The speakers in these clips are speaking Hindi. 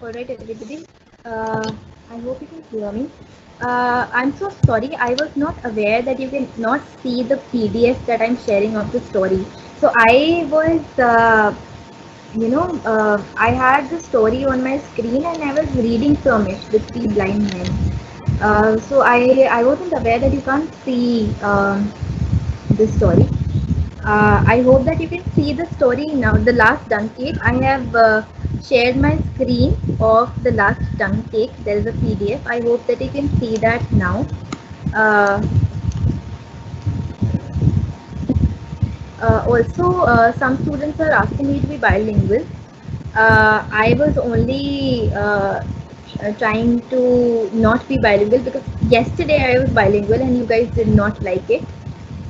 Alright, everybody. I hope you can hear me. I'm so sorry. I was not aware that you can not see the PDF that I'm sharing of the story. So I was, I had the story on my screen and I was reading from it, The Three Blind Men. So I wasn't aware that you can't see this story. I hope that you can see the story now. The last dunk cake. I have shared my screen of the last dunk cake. There is a PDF. I hope that you can see that now. Uh, also, some students are asking me to be bilingual. I was only trying to not be bilingual because yesterday I was bilingual and you guys did not like it.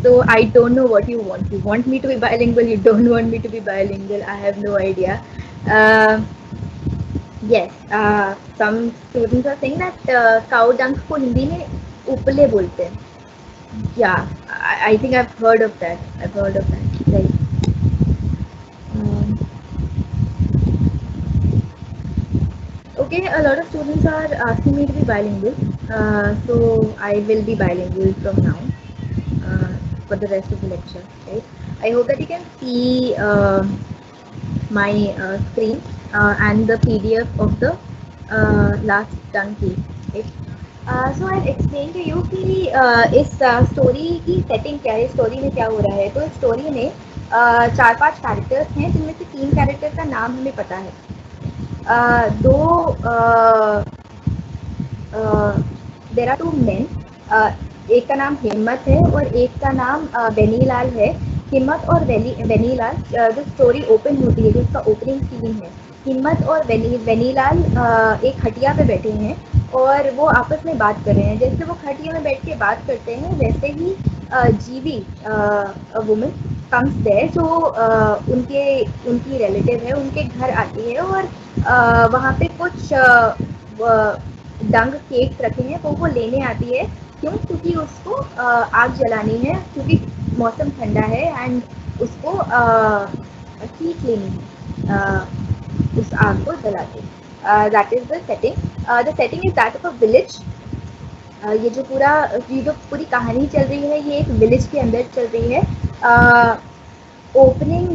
So I don't know what you want. You want me to be bilingual? You don't want me to be bilingual? I have no idea. Uh, yes, some students are saying that cow dung को हिंदी में उपले बोलते हैं. Yeah, I think I've heard of that. I've heard of that. Right. Um, okay, a lot of students are asking me to be bilingual. So I will be bilingual from now uh, for the rest of the lecture. Right. I hope that you can see my screen and the PDF of the last done key. Right? So I'll explain to you कि इस स्टोरी की सेटिंग क्या है, स्टोरी में क्या हो रहा है. तो इस स्टोरी में 4-5 कैरेक्टर्स हैं जिनमें से 3 कैरेक्टर का नाम हमें पता है. दो देर आर 2 मेन. एक का नाम हिम्मत है और एक का नाम बेनीलाल है. हिम्मत और बेनीलाल जो स्टोरी ओपन होती है, जो उसका ओपनिंग सीन है, हिम्मत और बेनीलाल एक खटिया पे बैठे हैं और वो आपस में बात कर रहे हैं. जैसे वो खटिया में बैठ के बात करते हैं वैसे ही जीवी वुमन कम्स देयर जो उनकी रिलेटिव है, उनके घर आती है और वहाँ पे कुछ डंग केक रखे हैं वो लेने आती है. क्यों? क्योंकि उसको आग जलानी है क्योंकि मौसम ठंडा है एंड उसको हीट लेनी है उस आग को जला के. That is the setting. The setting is that of a village. ये जो पूरी कहानी चल रही है ये एक विलेज के अंदर चल रही है. ओपनिंग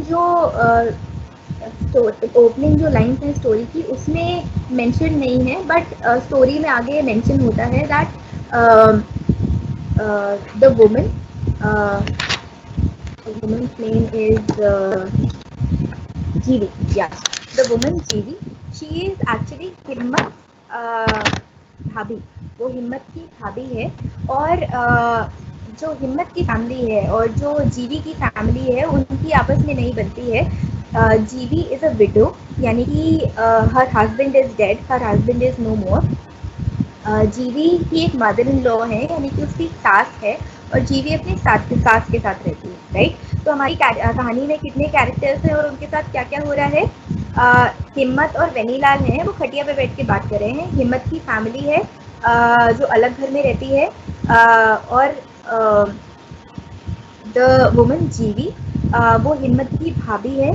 जो लाइन्स हैं स्टोरी की उसमें मेंशन नहीं है बट स्टोरी में आगे मेंशन होता है that the woman woman's name is जीवी. Yeah, the woman जीवी, she is actually हिम्मत भाभी. वो हिम्मत की भाभी है और जो हिम्मत की फैमिली है और जो जीवी की फैमिली है उनकी आपस में नहीं बनती है. जीवी इज अ विडो, यानी कि her husband is dead, her husband is no more. जीवी की एक मदर इन लॉ है, यानी कि उसकी सास है और जीवी अपनी सास के साथ रहती है. राइट. तो हमारी कहानी में कितने कैरेक्टर्स हैं और उनके साथ क्या क्या हो रहा है. हिम्मत और वेनीलाल हैं, वो खटिया पे बैठ के बात कर रहे हैं. हिम्मत की फैमिली है जो अलग घर में रहती है और द वुमन जीवी वो हिम्मत की भाभी है.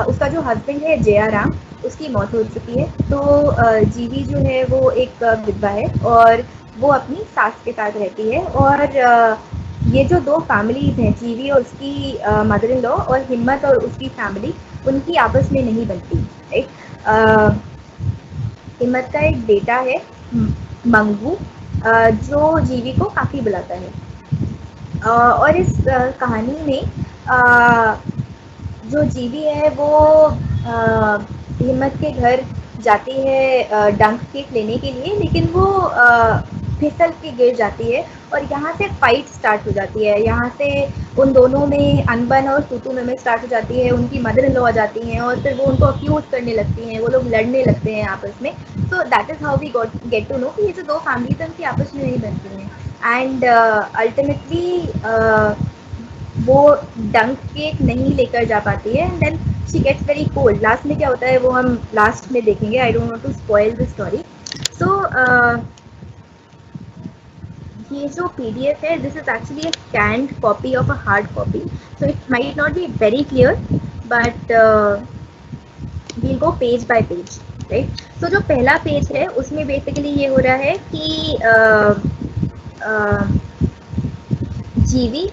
उसका जो हस्बैंड है जयाराम, उसकी मौत हो चुकी है. तो जीवी जो है वो एक विधवा है और वो अपनी सास के साथ रहती है. और ये जो दो फैमिलीज हैं, जीवी और उसकी मदर इन लॉ और हिम्मत और उसकी फैमिली, उनकी आपस में नहीं बनती. राइट. हिम्मत का एक बेटा है मंगू जो जीवी को काफ़ी बुलाता है. और इस कहानी में जो जीवी है वो हिम्मत के घर जाती है डंक केक लेने के लिए, लेकिन वो फिसल के गिर जाती है और यहाँ से फाइट स्टार्ट हो जाती है. यहाँ से उन दोनों में अनबन और तू में स्टार्ट हो जाती है. उनकी मदर इन लॉ आ जाती हैं और फिर वो उनको अक्यूज करने लगती हैं, वो लोग लड़ने लगते हैं आपस में. So that is how we get to know कि ये जो दो फैमिलीज हैं उनकी आपस में नहीं बनती हैं. एंड अल्टीमेटली वो डंक केक नहीं लेकर जा पाती है and then she gets very cold. Last में क्या होता है वो हम लास्ट में देखेंगे. I don't want to spoil the story. So ये जो PDF है, this is actually a scanned copy of a hard copy, so it might not be very clear but we'll go page by page. Right. तो जो पहला पेज है उसमें बेसिकली ये हो रहा है कि जीवी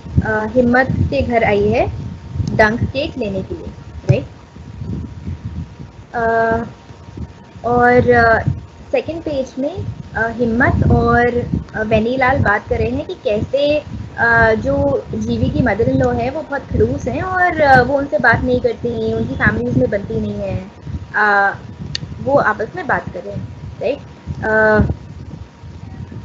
हिम्मत के घर आई है डंक केक लेने के लिए, राइट। और सेकंड पेज में हिम्मत और वेनीलाल बात कर रहे हैं कि कैसे जो जीवी की मदर इन लॉ है वो बहुत खड़ूस हैं और वो उनसे बात नहीं करती, उनकी फैमिलीज में बनती नहीं है। वो आपस में बात कर रहे हैं, राइट।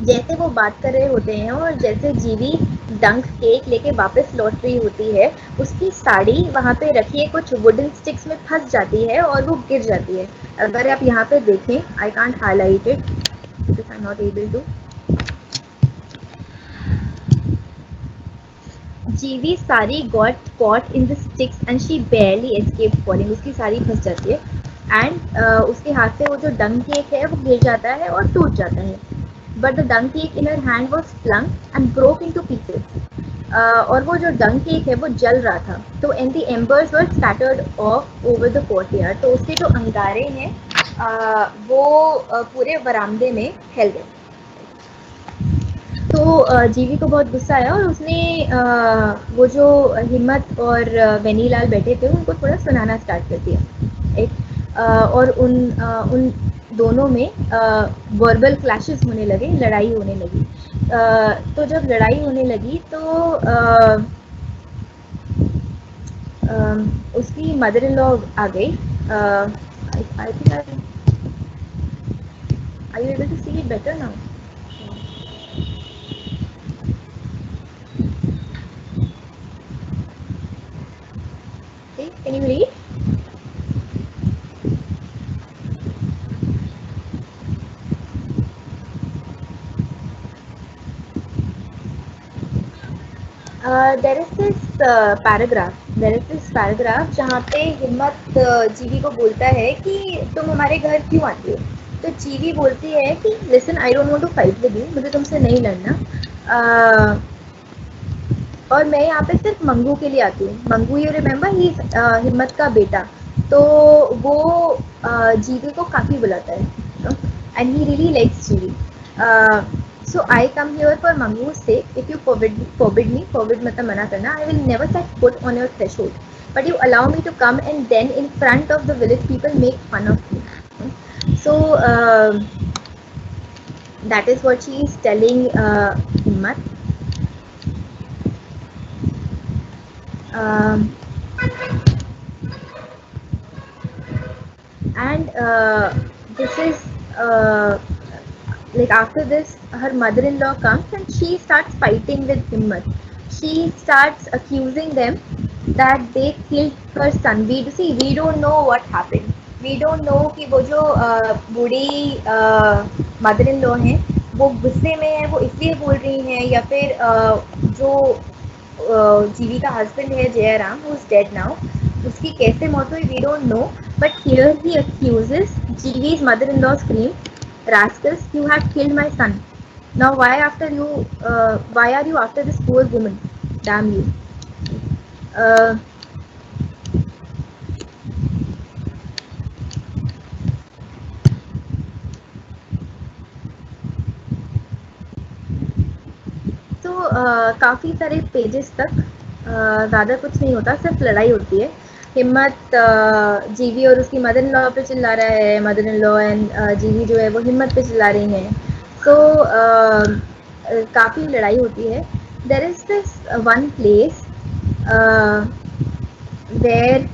जैसे वो बात कर रहे होते हैं और जैसे जीवी डंक केक लेके वापस लौट रही होती है, उसकी साड़ी वहाँ पे रखी है कुछ वुडन स्टिक्स में फंस जाती है और वो गिर जाती है। अगर आप यहाँ पे देखें, I can't highlight it because I am not able to. Jeevi sari got caught in the sticks and she barely escape falling. उसकी साड़ी फंस जाती है एंड उसके हाथ से वो जो डंक केक है वो गिर जाता है और टूट जाता है। But the dung cake in her hand was flung and broke into pieces. और वो जो डंक केक है वो जल रहा था, तो and the एम्बर्स were scattered of over the courtyard. तो उसके जो अंगारे हैं वो पूरे बरामदे में फैल गए। तो जीवी को बहुत गुस्सा आया और उसने वो जो हिम्मत और वेनीलाल बैठे थे उनको थोड़ा सुनाना स्टार्ट कर दिया, एक और उन दोनों में वर्बल क्लैशेस होने लगे, लड़ाई होने लगी। तो जब लड़ाई होने लगी तो उसकी मदर इन लॉ आ गई। I think I you able to see it better now? Can you read? There is this paragraph जहाँ पे हिम्मत जीवी को बोलता है कि तुम हमारे घर क्यों आती हो। तो जीवी बोलती है कि listen, I don't want to fight with you, मुझे तुमसे नहीं लड़ना। और मैं यहाँ पे सिर्फ मंगू के लिए आती हूँ। मंगू, यू रिमेम्बर, ही हिम्मत का बेटा। तो वो जीवी को काफ़ी बुलाता है एंड ही रियली लाइक्स जीवी। So I come here for Mangu's sake. If you forbid me, forbid मतलब मना करना, I will never set foot on your threshold. But you allow me to come and then in front of the village people make fun of me. So that is what she is telling Himmat. And this is like after this her mother-in-law comes and she starts fighting with Himmat. She starts accusing them that they killed her son. We don't know what happened. We don't know कि वो जो बूढ़ी मदर इन लॉ हैं वो गुस्से में है, वो इसलिए बोल रही हैं, या फिर जो जीवी का हस्बैंड है Jairam, who is dead now, उसकी कैसे मौत हुई, we don't know. But here he accuses Jivi's mother-in-law scream, rascals, you have killed my son. Now why are you after this poor woman? Damn you. तो काफ़ी सारे पेजेस तक ज़्यादा कुछ नहीं होता, सिर्फ लड़ाई होती है। हिम्मत जीवी और उसकी मदर इन लॉ पे चिल्ला रहा है, मदर इन लॉ एंड जीवी जो है वो हिम्मत पे चिल्ला रही हैं। तो काफ़ी लड़ाई होती है। There is this one place where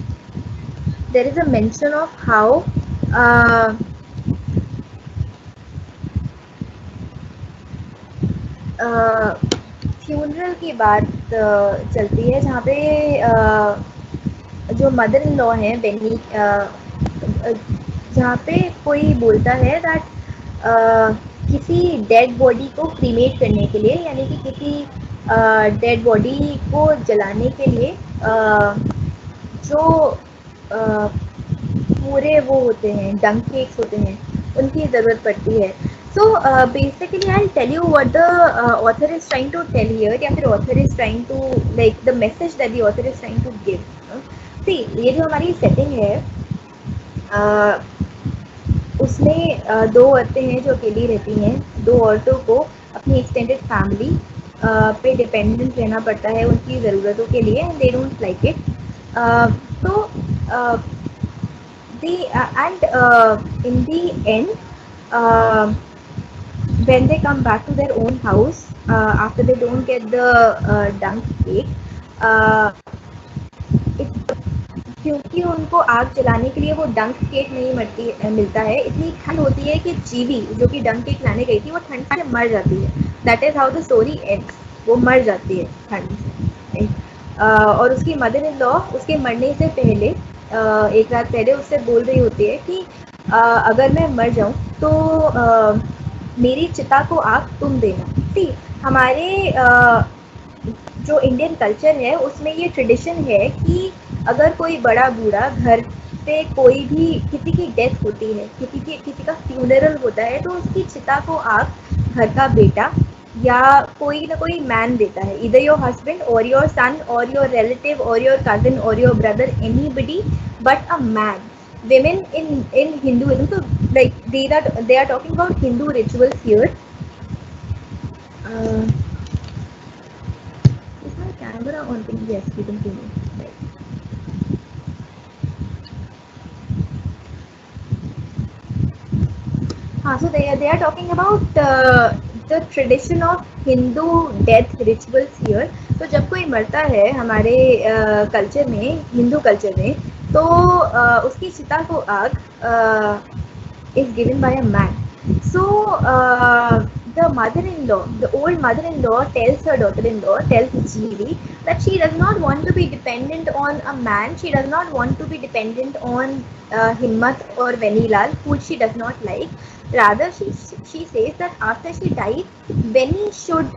there is a mention of how funeral की बात चलती है, जहाँ पे जो मदर इन लॉ हैं बेनी, जहाँ पे कोई बोलता है दैट किसी डेड बॉडी को क्रीमेट करने के लिए, यानी कि किसी डेड बॉडी को जलाने के लिए जो पूरे वो होते हैं, डंक केक्स होते हैं, उनकी ज़रूरत पड़ती है। So basically I'll tell you what the author is trying to tell here, या फिर author is trying to like the message that the author is trying to give. See, ये जो हमारी setting है, उसमें दो औरतें हैं जो अकेली रहती हैं। दो औरतों को अपनी एक्सटेंडेड फैमिली पे डिपेंडेंट रहना पड़ता है उनकी ज़रूरतों के लिए, and they don't like it. तो the and in the end, uh, when they come back to their own house, after they don't get the dunk cake, uh, क्योंकि उनको आग जलाने के लिए वो डंक केक नहीं मिलता है, इतनी ठंड होती है कि जीवी जो कि डंक केक लाने गई थी वो ठंड से मर जाती है। That is how the story ends. वो मर जाती है ठंड से। और उसकी मदर इन लॉ उसके मरने से पहले एक रात पहले उससे बोल रही होती है कि अगर मैं मर जाऊँ तो मेरी चिता को आग तुम देना। सी, हमारे जो इंडियन कल्चर है उसमें ये ट्रेडिशन है कि अगर कोई बड़ा बूढ़ा घर पे कोई भी किसी की डेथ होती है, किसी का फ्यूनरल होता है, तो उसकी चिता को आग घर का बेटा या कोई ना कोई मैन देता है, इधर योर हस्बैंड और योर सन और योर रिलेटिव और योर कजिन और your brother, anybody but a man. Women in Hinduism, so like they are talking about Hindu rituals here. Is my camera on? Yes, you can see me. Right. हाँ, so they are talking about the tradition of Hindu death rituals here. तो जब कोई मरता है हमारे कल्चर में, हिंदू कल्चर में, तो उसकी चिता को आग is given by a man. So the mother-in-law, the old mother-in-law tells her daughter-in-law, tells Jeevi, that she does not want to be dependent on a man. She does not want to be dependent on Himmat or Venilal, who she does not like. Rather, she says that after she dies, Benny should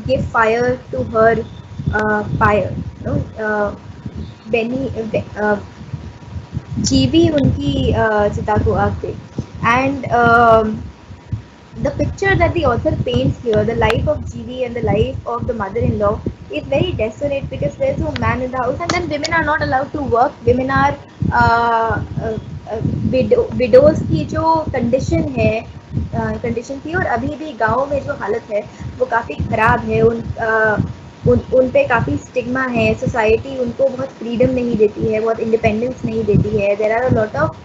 give fire to her pyre. No, Benny. जीवी उनकी चिता को आग दे। And the picture that the author paints here, the life of Jeevi and the life of the mother-in-law, is very desolate because there's no man in the house, and then women are not allowed to work. Women are widows की जो कंडीशन थी और अभी भी गाँव में जो हालत है वो काफ़ी ख़राब है। उन पे काफ़ी स्टिग्मा है, सोसाइटी उनको बहुत फ्रीडम नहीं देती है, बहुत इंडिपेंडेंस नहीं देती है। There are a lot of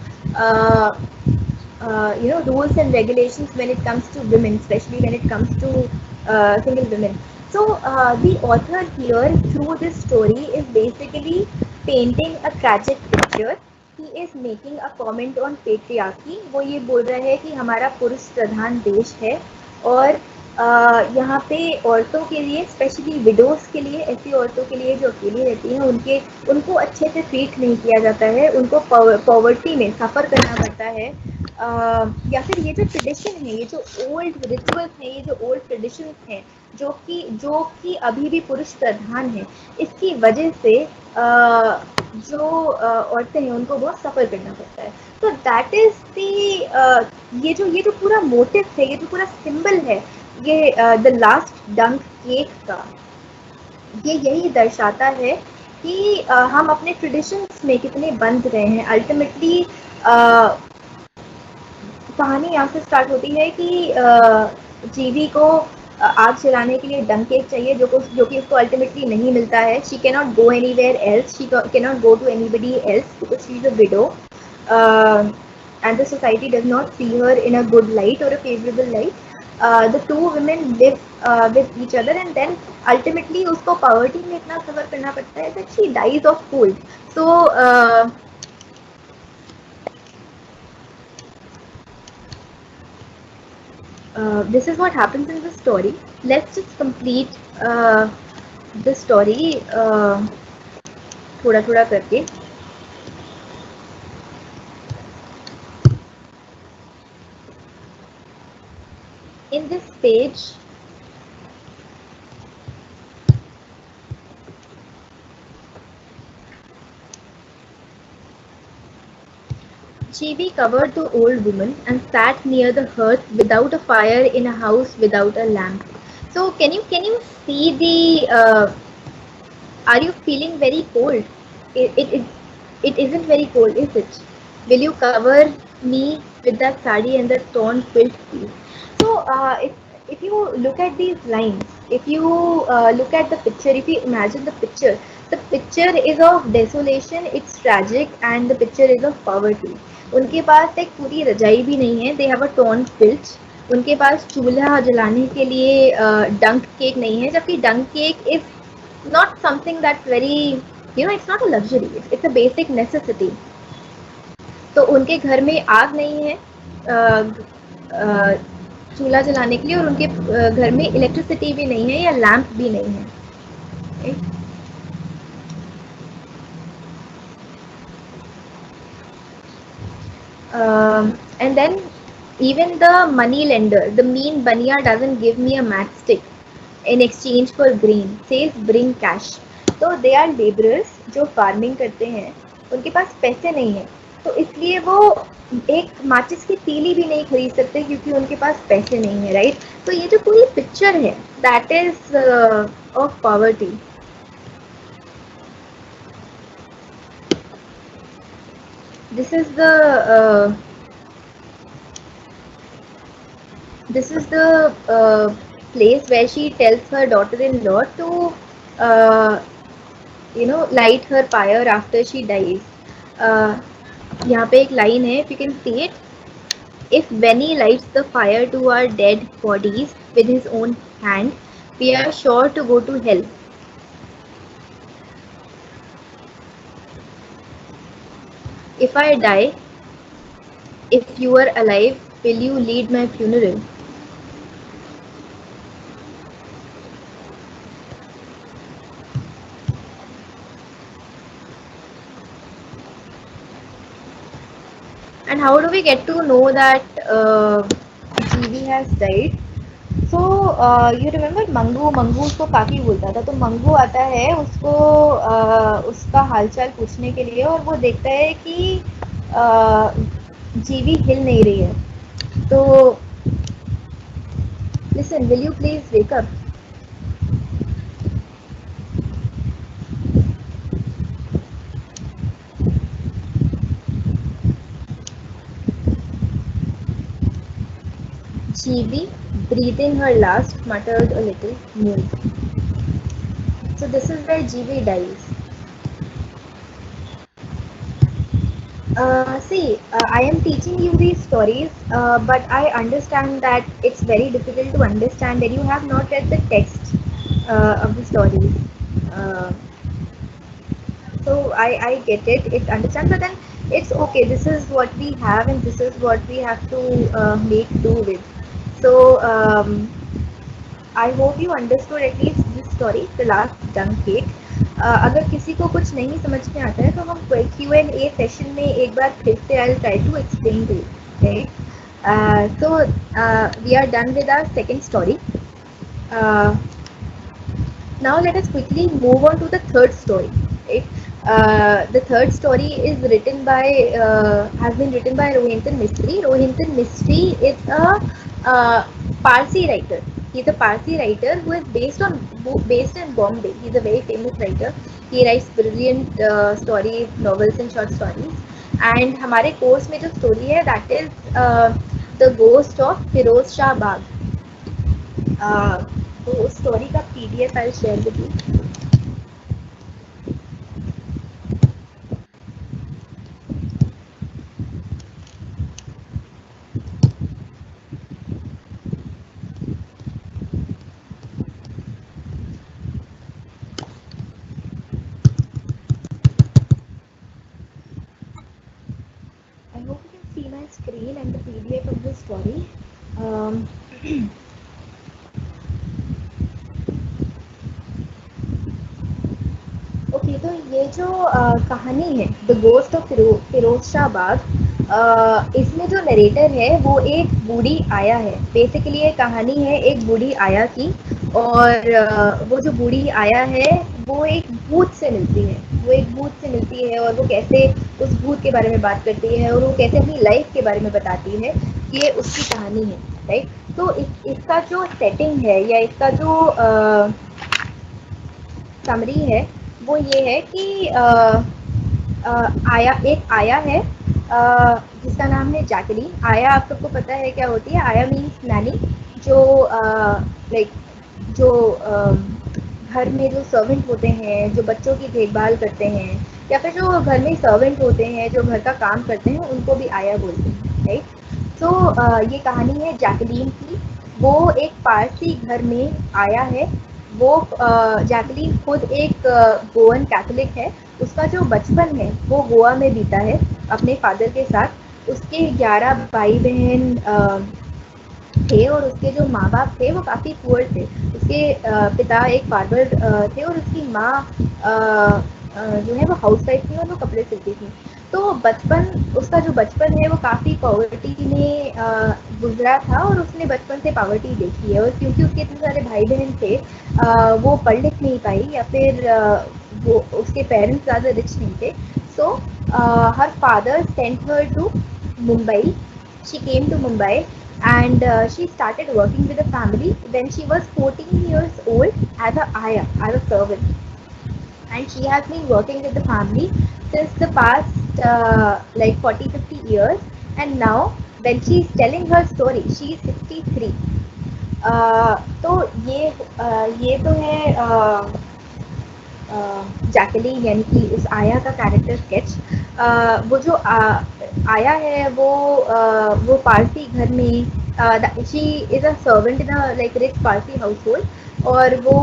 rules and regulations when it comes to women, especially when it comes to single women. So the author here through this story is basically painting a tragic picture. He is making a comment on patriarchy. वो ये बोल रहा है कि हमारा पुरुष प्रधान देश है और यहाँ पे औरतों के लिए, स्पेशली विडोज़ के लिए, ऐसी औरतों के लिए जो अकेली रहती हैं, उनको अच्छे से ट्रीट नहीं किया जाता है, उनको पॉवर्टी में सफ़र करना पड़ता है। या फिर ये जो ट्रेडिशन है, ये जो ओल्ड रिचुअल्स हैं, ये जो ओल्ड ट्रेडिशंस हैं, जो कि अभी भी पुरुष प्रधान है, इसकी वजह से जो औरतें हैं उनको बहुत सफ़र करना पड़ता है। तो दैट इज़ दी ये जो पूरा मोटिव है, ये जो पूरा सिंबल है, ये द लास्ट डंक केक का, ये यही दर्शाता है कि हम अपने ट्रेडिशंस में कितने बंध रहे हैं। अल्टीमेटली कहानी यहाँ से स्टार्ट होती है कि जीवी को आग जलाने के लिए डंक केक चाहिए, जो कि उसको अल्टीमेटली नहीं मिलता है। She can not go anywhere else, she can not go to anybody else because she is a widow, and the society does not see her in a good light or a favorable light. The two women live with each other, and then ultimately उसको poverty में इतना सफ़र करना पड़ता है that she dies of cold. So this is what happens in the story. Let's just complete the story थोड़ा थोड़ा करके. In this page, Chibi covered the old woman and sat near the hearth without a fire in a house without a lamp. So can you see the? Are you feeling very cold? It isn't very cold, is it? Will you cover me with that sari and the torn quilt piece. So if you look at these lines, if you look at the picture, if you imagine the picture is of desolation, it's tragic, and the picture is of poverty. उनके पास एक पूरी रजाई भी नहीं है, they have a torn quilt. उनके पास चूल्हा जलाने के लिए डंक केक नहीं है, जबकि डंक cake is not something that very, you know, it's not a luxury, it's a basic necessity. तो उनके घर में आग नहीं है चूल्हा जलाने के लिए, और उनके घर में इलेक्ट्रिसिटी भी नहीं है या लैंप भी नहीं है. And then even the money lender, the mean baniya, doesn't give me a matchstick in exchange for grain, says bring cash. तो दे आर लेबरर्स जो फार्मिंग करते हैं, उनके पास पैसे नहीं है, तो इसलिए वो एक माचिस की तीली भी नहीं खरीद सकते क्योंकि उनके पास पैसे नहीं है, राइट. तो ये जो पूरी पिक्चर है, that is of poverty. This is the place where she tells her daughter-in-law to light her fire after she dies. यहाँ पे एक लाइन है, if you can see it, if Benny lights the fire to our dead bodies with his own hand, we are sure to go to hell. If I die, if you are alive, will you lead my funeral? And how do we get to know that GV has died? So you remember Mangu, Mangu उसको काकी बोलता था, तो मंगू आता है उसको उसका हालचाल पूछने के लिए, और वो देखता है कि जीवी हिल नहीं रही है. तो listen, will you please wake up? GV, breathing her last, muttered a little, moved. So this is where GV dies. See, I am teaching you these stories, but I understand that it's very difficult to understand that you have not read the text of the stories. Uh, so I get it, it understand, but then it's okay. This is what we have, and this is what we have to make do with. So I hope you understood at least this story, the last dunk cake. अगर किसी को कुछ नहीं समझ में आता है तो हम Q&A सेशन में एक बार फिर से I'll try to explain to you, right? So we are done with our second story. Now let us quickly move on to the third story, right? The third story is written by has been written by Rohinton Mistry. Rohinton Mistry is a Parsi writer. He's a Parsi writer who is based in Bombay. He's a very famous writer. He writes brilliant stories, novels and short stories. And हमारे कोर्स में जो स्टोरी है that is the ghost of Firoz Shah Bagh. तो उस स्टोरी का PDF I'll share with you. I hope you can see my screen and the PDF of this story. Okay, तो ये जो कहानी है the ghost of Firozsha Baag, इसमें जो नरेटर है वो एक बूढ़ी आया है. बेसिकली ये कहानी है एक बूढ़ी आया की, और वो जो बूढ़ी आया है वो एक भूत से मिलती है. वो एक भूत से मिलती है और वो कैसे उस भूत के बारे में बात करती है और वो कैसे अपनी लाइफ के बारे में बताती है. ये उसकी कहानी है, राइट. तो इसका जो सेटिंग है या इसका जो समरी है वो ये है कि एक आया है जिसका नाम है जैकलीन। आया आप सबको पता है क्या होती है? आया मीन्स नैनी, जो लाइक जो घर में जो सर्वेंट होते हैं, जो बच्चों की देखभाल करते हैं, या फिर जो घर में सर्वेंट होते हैं जो घर का काम करते हैं, उनको भी आया बोलते हैं, राइट? तो ये कहानी है जैकलीन की। वो एक पारसी घर में आया है। वो जैकलीन खुद एक गोवन कैथोलिक है। उसका जो बचपन है वो गोवा में बीता है अपने फादर के साथ। उसके 11 भाई बहन थे, और उसके जो माँ बाप थे वो काफ़ी पुअर थे। उसके पिता एक फार्मर थे, और उसकी माँ जो है वो हाउस वाइफ थी, और वो कपड़े सिलती थी। तो बचपन, उसका जो बचपन है वो काफ़ी पॉवर्टी में गुजरा था, और उसने बचपन से पॉवर्टी देखी है। और क्योंकि उसके इतने सारे भाई बहन थे, वो पढ़ लिख नहीं पाई, या फिर वो उसके पेरेंट्स ज़्यादा रिच नहीं थे। So her father sent her to Mumbai. She came to Mumbai, and she started working with the family when she was 14 years old as a aya, as a servant. And she has been working with the family since the past like 40-50 years. And now when she is telling her story, she is 63. तो ये तो है जैकलीन, यानी कि उस आया का कैरेक्टर स्केच। वो जो आया है वो पारसी घर में, she is a servant in a like rich Parsi house hold. और वो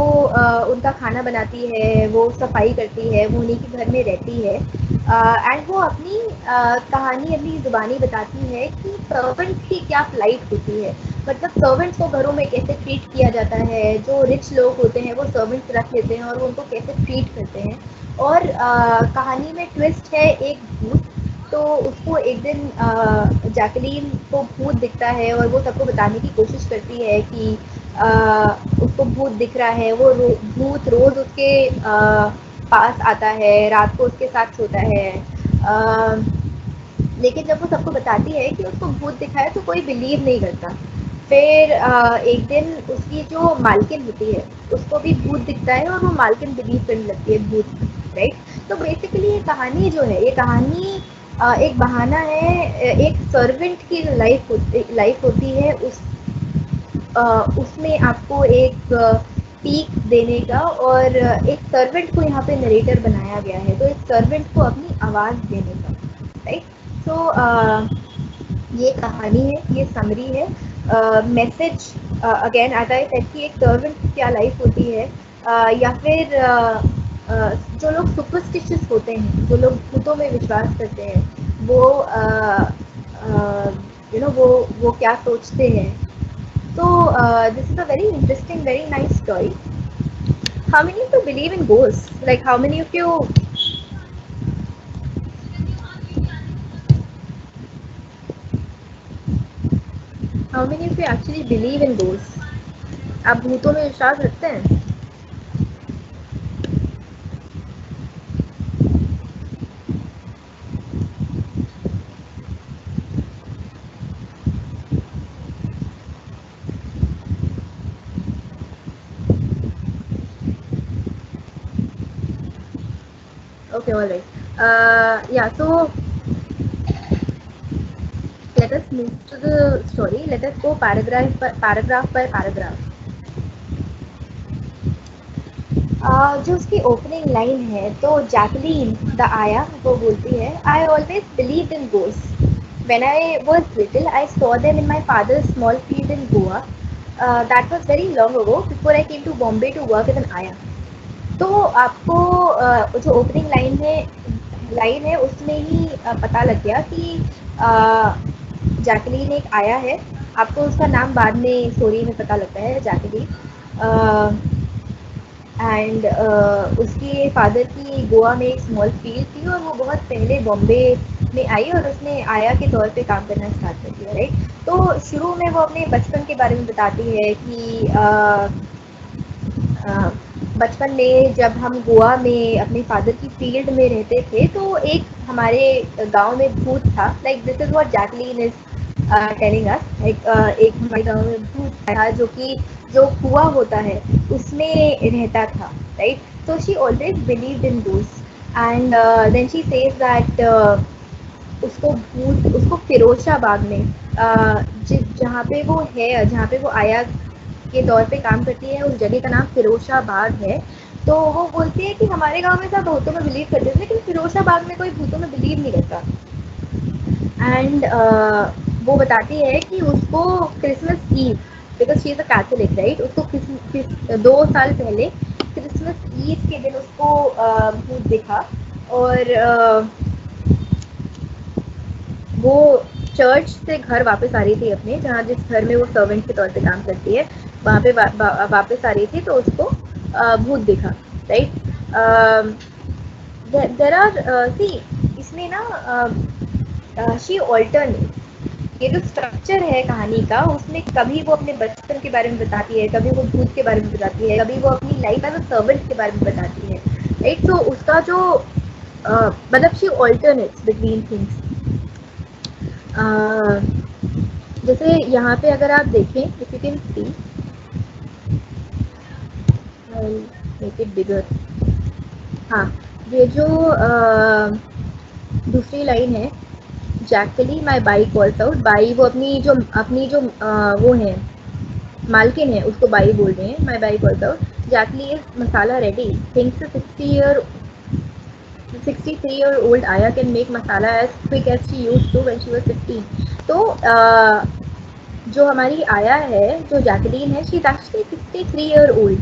उनका खाना बनाती है, वो सफाई करती है, वो उन्हीं के घर में रहती है। एंड वो अपनी कहानी अपनी ज़ुबानी बताती है कि सर्वेंट्स की क्या फ्लाइट होती है। मतलब सर्वेंट्स को घरों में कैसे ट्रीट किया जाता है, जो रिच लोग होते हैं वो सर्वेंट्स रख लेते हैं और वो उनको कैसे ट्रीट करते हैं। और कहानी में ट्विस्ट है एक भूत। तो उसको एक दिन जैकलीन को भूत दिखता है, और वो सबको बताने की कोशिश करती है कि उसको भूत दिख रहा है। वो भूत रोज़ उसके पास आता है, रात को उसके साथ सोता है। लेकिन जब वो सबको बताती है कि उसको भूत दिखा है, तो कोई बिलीव नहीं करता। फिर एक दिन उसकी जो मालकिन होती है, उसको भी भूत दिखता है, और वो मालकिन बिलीव करने लगती है भूत, राइट? तो बेसिकली ये कहानी जो है, ये कहानी एक बहाना है, एक सर्वेंट की लाइफ होती है, उसमें आपको एक पीक देने का, और एक सर्वेंट को यहाँ पे नरेटर बनाया गया है, तो एक सर्वेंट को अपनी आवाज़ देने का, राइट? तो ये कहानी है, ये समरी है। Message again as I said कि एक सर्वेंट की क्या लाइफ होती है, या फिर जो लोग सुपरस्टिशियस होते हैं, जो लोग भूतों में विश्वास करते हैं, वो वो क्या सोचते हैं। So this is a very interesting, very nice story. How many of you believe in ghosts? Like how many of you actually believe in ghosts? आप भूतों में विश्वास रखते हैं? Okay, all right. Yeah. So let us move to the story. Let us go paragraph by paragraph. जो उसकी ओपनिंग लाइन है, तो जैकलीन द आया वो बोलती है, I always believed in ghost. When I was little I saw them in my father's small field in Goa. That was very long ago before I came to Bombay to work as an आया। तो आपको जो ओपनिंग लाइन है उसमें ही पता लग गया कि जैकलीन एक आया है। आपको उसका नाम बाद में स्टोरी में पता लगता है, जैकलीन। एंड उसके फादर की गोवा में एक स्मॉल फील्ड थी, और वो बहुत पहले बॉम्बे में आई, और उसने आया के तौर पे काम करना स्टार्ट कर दिया, राइट? तो शुरू में वो अपने बचपन के बारे में बताती है कि बचपन में जब हम गोवा में अपने फादर की फील्ड में रहते थे, तो एक हमारे गांव में भूत था। Like this is what Jacqueline is telling us. Like एक हमारे गांव में भूत था, जो कि जो कुआं होता है उसमें रहता था, right? So she always believed in those. And then she says that उसको फिरोजाबाद में जहाँ पे वो है, जहाँ पे वो आया के तौर पे काम करती है, उस जगह का नाम फिरोजाबाद है। तो वो बोलती है कि हमारे गांव में सब भूतों में बिलीव करते थे, लेकिन फिरोजाबाद में कोई भूतों में बिलीव नहीं करता। एंड वो बताती है कि उसको Christmas Eve, because she is a Catholic right, उसको 2 साल पहले क्रिसमस ईव के दिन उसको भूत दिखा। और वो चर्च से घर वापस आ रही थी अपने, जहाँ जिस घर में वो सर्वेंट के तौर पे काम करती है, वहाँ पे वापस आ रही थी, तो उसको भूत दिखा, राइट। देर आर सी, इसमें ना शी ऑल्टरनेट, ये जो स्ट्रक्चर है कहानी का, उसमें कभी वो अपने बचपन के बारे में बताती है, कभी वो भूत के बारे में बताती है, कभी वो अपनी लाइफ एज अ सर्वेंट के बारे में बताती है, राइट। तो उसका जो मतलब शी ऑल्टरनेट्स बिटवीन थिंग्स। जैसे यहाँ पे अगर आप देखें, if you can C, make it bigger, हाँ, ये जो दूसरी लाइन है, जैकली माई बाई कॉल्स आउट, बाई वो अपनी जो वो है मालकिन है, उसको बाई बोल रहे हैं, my Bai calls out, Jaakaylee is masala ready, thinks 63-year-old Aya can make masala as quick as she used to when she was 15. तो जो हमारी आया है, जो जैकलीन है, she is actually 63 year old।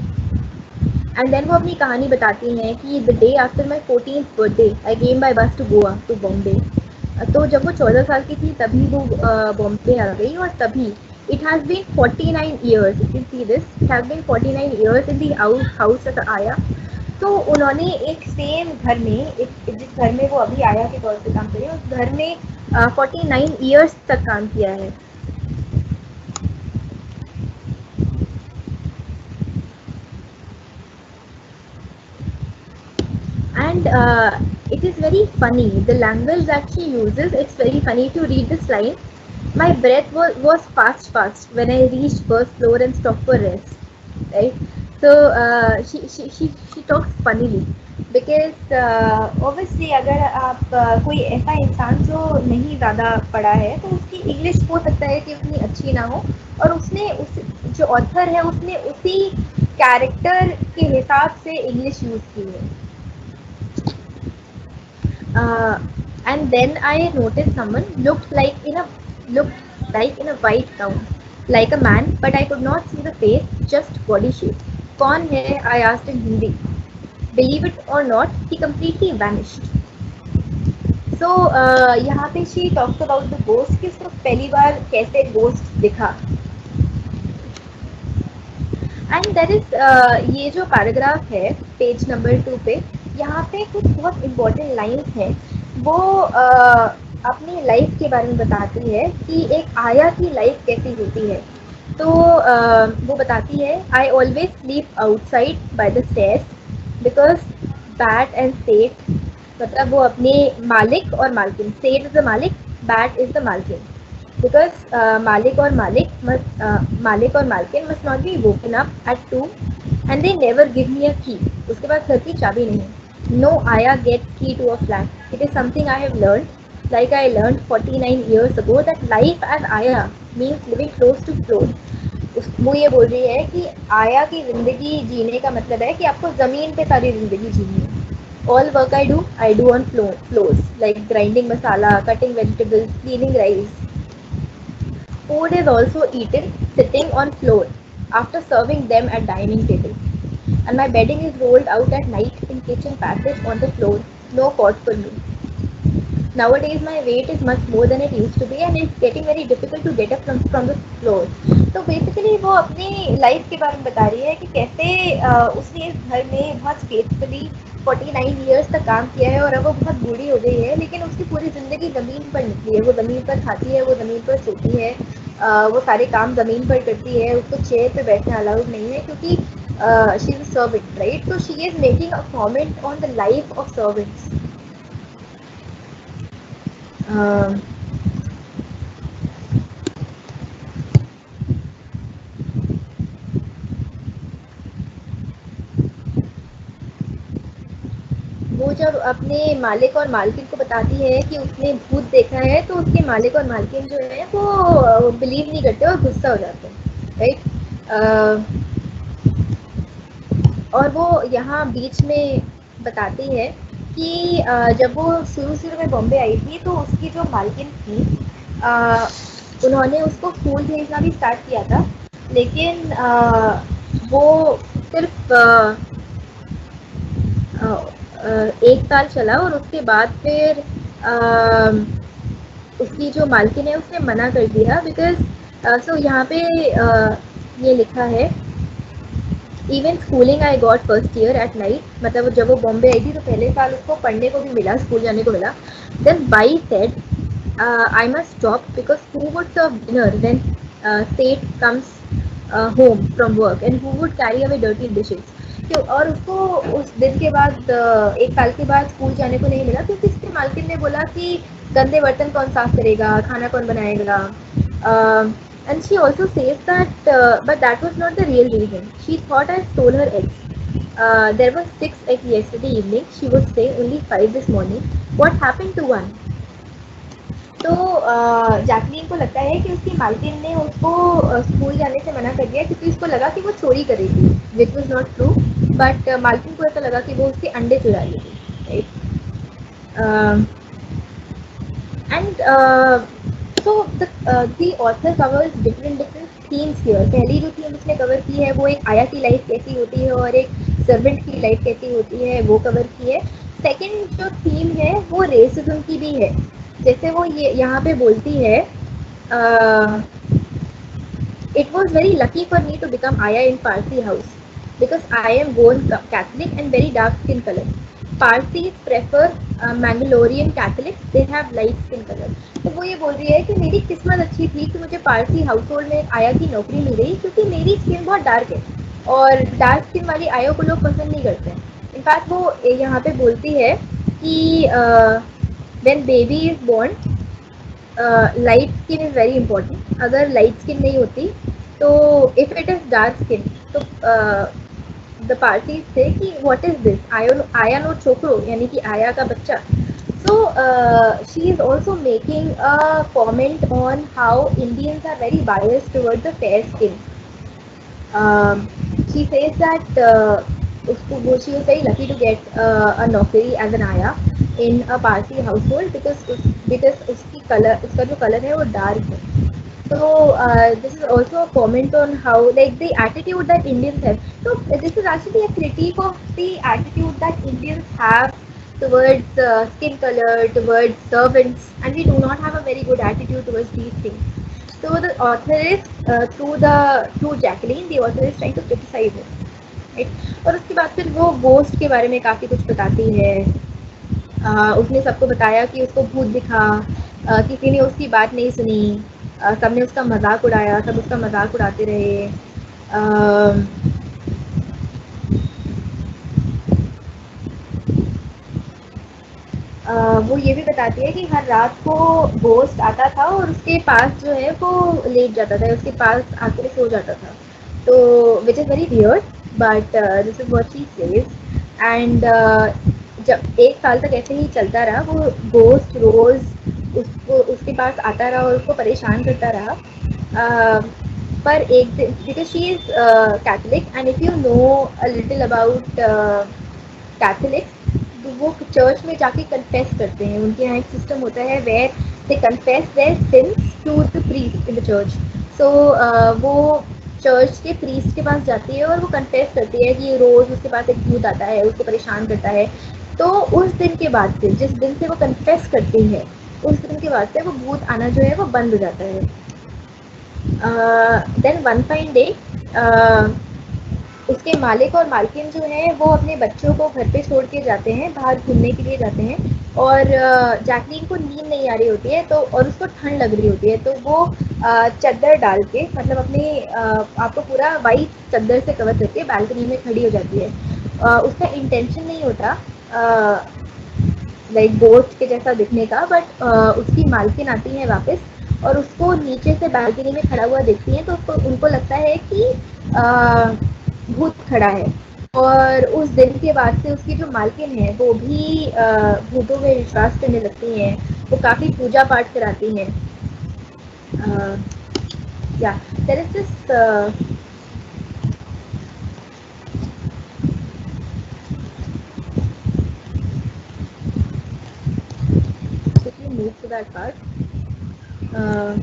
And then वो अपनी कहानी बताती हैं कि the day after my 14th birthday I came by bus to Goa to Bombay. तो जब वो 14 साल की थी तभी वो बॉम्बे आ गई, और तभी it has been 49 years, you can see this, it has been 49 years in the house of आया। तो उन्होंने एक सेम घर में, जिस घर में वो अभी आया के तौर पे काम कर रही है, उस घर में 49 ईयर्स तक काम किया है। And it is very funny, the language that she uses, it's very funny to read this line. My breath was fast when I reached first floor and stopped for rest, right? So she talks funnily because obviously अगर आप कोई ऐसा इंसान जो नहीं ज़्यादा पढ़ा है, तो उसकी इंग्लिश हो सकता है कि उतनी अच्छी ना हो, और उसने उस जो ऑथर है उसने उसी कैरेक्टर के हिसाब से इंग्लिश यूज़ की है। And then I noticed someone looked like in a white gown, like a man, but I could not see the face, just body shape. कौन है? I asked in Hindi. Believe it or not, he completely vanished. So यहाँ पे she talks about the ghost, कि उसको पहली बार कैसे ghost दिखा। एंड दैट इज, ये जो पैराग्राफ है पेज नंबर 2 पे, यहाँ पे कुछ बहुत इम्पोर्टेंट लाइन्स हैं। वो अपनी लाइफ के बारे में बताती है कि एक आया की लाइफ कैसी होती है। तो वो बताती है, I always sleep outside by the stairs because Bai and Seth, मतलब वो अपने मालिक और मालकिन, सेठ इज द मालिक, बैट इज द मालकिन, बिकॉज मालिक और मालकिन must not be woken up at 2 and they never give me a key, उसके बाद घर की चाबी नहीं। नो आया गेट की to a flat, it is something I have learn, like I learned 49 years ago that life as Aya means living close to floor। वो ये बोल रही है कि आया की ज़िंदगी जीने का मतलब है कि आपको ज़मीन पे सारी ज़िंदगी जीनी है। All work I do on floors, like grinding masala, cutting vegetables, cleaning rice. Food is also eaten sitting on floor after serving them at dining table. And my bedding is rolled out at night in kitchen passage on the floor. No cot for me. Nowadays my weight is much more than it used to be and it's getting very difficult to get up from the floor। तो बेसिकली वो अपनी लाइफ के बारे में बता रही है कि कैसे उसने इस घर में बहुत फेथफुली 49 ईयर्स तक काम किया है, और अब वो बहुत बूढ़ी हो गई है, लेकिन उसकी पूरी ज़िंदगी ज़मीन पर निकली है। वो ज़मीन पर खाती है, वो ज़मीन पर सोती है, वो सारे काम ज़मीन पर करती है, उसको चेयर पे बैठना अलाउड नहीं है, क्योंकि she is a servant, right. तो she is making a comment on the life of servants. वो जब अपने मालिक और मालकिन को बताती है कि उसने भूत देखा है, तो उसके मालिक और मालकिन जो है वो बिलीव नहीं करते और गुस्सा हो जाते हैं, राइट। और वो यहाँ बीच में बताती है कि जब वो शुरू शुरू में बॉम्बे आई थी तो उसकी जो मालकिन थी, उन्होंने उसको स्कूल भेजना भी स्टार्ट किया था, लेकिन वो सिर्फ 1 साल चला और उसके बाद फिर उसकी जो मालकिन है उसने मना कर दिया, बिकॉज सो यहाँ पे ये लिखा है, even schooling I got first year at night, मतलब जब वो बॉम्बे आई थी तो पहले साल उसको पढ़ने को भी मिला, स्कूल जाने को मिला। Then Bai said I must stop because who would serve dinner when Seth comes home from work and who would carry away dirty dishes. क्यों? और उसको उस दिन के बाद 1 साल के बाद स्कूल जाने को नहीं मिला क्योंकि उसके मालकिन ने बोला कि गंदे बर्तन कौन साफ करेगा, खाना कौन बनाएगा। And she also says that, but that was not the real reason. She thought I stole her eggs. There were 6 eggs yesterday evening. She would say only 5 this morning. What happened to one? तो जैकलीन को लगता है कि उसकी मालकिन ने उसको स्कूल जाने से मना कर दिया क्योंकि उसको लगा कि वो चोरी करेगी, which was not true. But मालकिन को ऐसा लगा कि वो उसके अंडे चुरा लेगी, right. And so the author covers different themes here. पहली जो थीम उसने कवर की है वो एक आया की लाइफ कैसी होती है और एक सर्वेंट की लाइफ कैसी होती है वो कवर की है। सेकंड जो थीम है वो रेसिज्म की भी है, जैसे वो ये यहाँ पे बोलती है, it was very lucky for me to become ayah in Parsi house because I am born Catholic and very dark skin colour. Parsis prefer Mangalorian Catholics. They have light skin color. तो वो ये बोल रही है कि मेरी किस्मत अच्छी थी कि मुझे पारसी हाउस होल्ड में आया की नौकरी मिल गई क्योंकि मेरी स्किन बहुत डार्क है और डार्क स्किन वाली आया को लोग पसंद नहीं करते हैं। इनफैक्ट वो यहाँ पे बोलती है कि when baby is born light skin is very important. अगर लाइट स्किन नहीं होती तो if it is dark skin तो द पार्टीज थे कि व्हाट इज दिस, आया नो छोकरो, यानी कि आया का बच्चा। So she is also making a comment on how Indians are very biased toward the fair skin. She says that उसको वो she was very lucky to get a naukri as an आया इन अ पारसी हाउस होल्ड बिकॉज उसका जो कलर है वो डार्क है। So this is also a comment on how like the attitude that Indians have. So this is actually a critique of the attitude that Indians have towards skin color, towards servants, and we do not have a very good attitude towards these things. So the author is through Jacqueline, the author is trying to criticize it, right? और उसके बाद फिर वो ghost के बारे में काफ़ी कुछ बताती है। उसने सबको बताया कि उसको भूत दिखा, किसी ने उसकी बात नहीं सुनी, सबने उसका मजाक उड़ाया, सब उसका मजाक उड़ाते रहे। वो ये भी बताती है कि हर रात को घोस्ट आता था और उसके पास जो है वो लेट जाता था, उसके पास आकर सो जाता था। तो which is very weird but this is what she says. And जब 1 साल तक ऐसे ही चलता रहा, वो घोस्ट रोज उसके पास आता रहा और उसको परेशान करता रहा। पर एक दिन, because she is Catholic and if you know a little about Catholics, तो वो चर्च में जाके कन्फेस करते हैं। उनके यहाँ एक सिस्टम होता है where they confess their sins to the priest in the church. सो वो चर्च के प्रीस्ट के पास जाती है और वो कन्फेस करती है कि रोज़ उसके पास एक भूत आता है, उसको परेशान करता है। तो उस दिन के बाद से, जिस दिन से वो कन्फेस करती है, उस दिन के बाद से वो भूत आना जो है वो बंद हो जाता है। देन वन फाइन डे उसके मालिक और मालकिन जो हैं वो अपने बच्चों को घर पे छोड़ के जाते हैं, बाहर घूमने के लिए जाते हैं। और जैकलीन को नींद नहीं आ रही होती है तो, और उसको ठंड लग रही होती है, तो वो चादर डाल के, मतलब अपने आपको पूरा वाइट चादर से कवर करके बालकनी में खड़ी हो जाती है। उसका इंटेंशन नहीं होता लाइक गोस्ट के जैसा दिखने का, बट उसकी मालकिन आती है वापस और उसको नीचे से बालकनी में खड़ा हुआ देखती है तो उनको लगता है कि भूत खड़ा है। और उस दिन के बाद से उसकी जो मालकिन है वो भी भूतों में विश्वास करने लगती हैं, वो काफ़ी पूजा पाठ कराती हैं। या there is this quickly move to that part. Uh,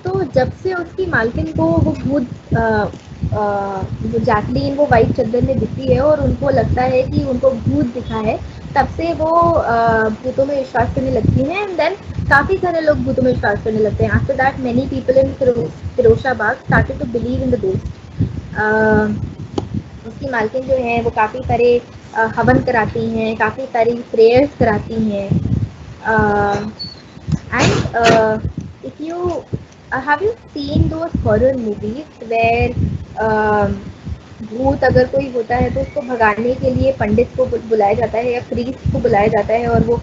तो जब से उसकी मालकिन को वो भूत वो जैकलीन वो वाइट चादर में दिखती है और उनको लगता है कि उनको भूत दिखा है, तब से वो भूतों में विश्वास करने लगती हैं। एंड देन काफ़ी सारे लोग भूतों में विश्वास करने लगते हैं। After that many people in Firozabad started to believe in the ghost. उसकी मालकिन जो है वो काफ़ी सारे हवन कराती हैं, काफ़ी सारी प्रेयर्स कराती हैं। And if you have you seen those horror movies where भूत अगर कोई होता है तो उसको भगाने के लिए पंडित को बुलाया जाता है या प्रीस्ट को बुलाया जाता है और वो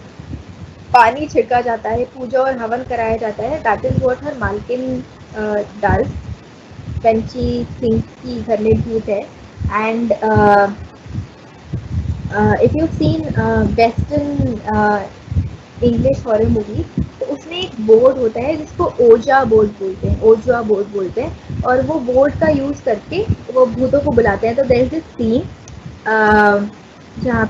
पानी छिड़का जाता है, पूजा और हवन कराया जाता है। दैट इज व्हाट हर मालकिन डज व्हेन शी थिंक्स कि घर में भूत है। And if you seen western English horror movie, तो उसमें एक बोर्ड होता है जिसको ओजा बोर्ड बोलते हैं, ओजा बोर्ड बोलते हैं, और वो बोर्ड का यूज़ करके वो भूतों को बुलाते हैं। तो देयर इज दिस सीन जहाँ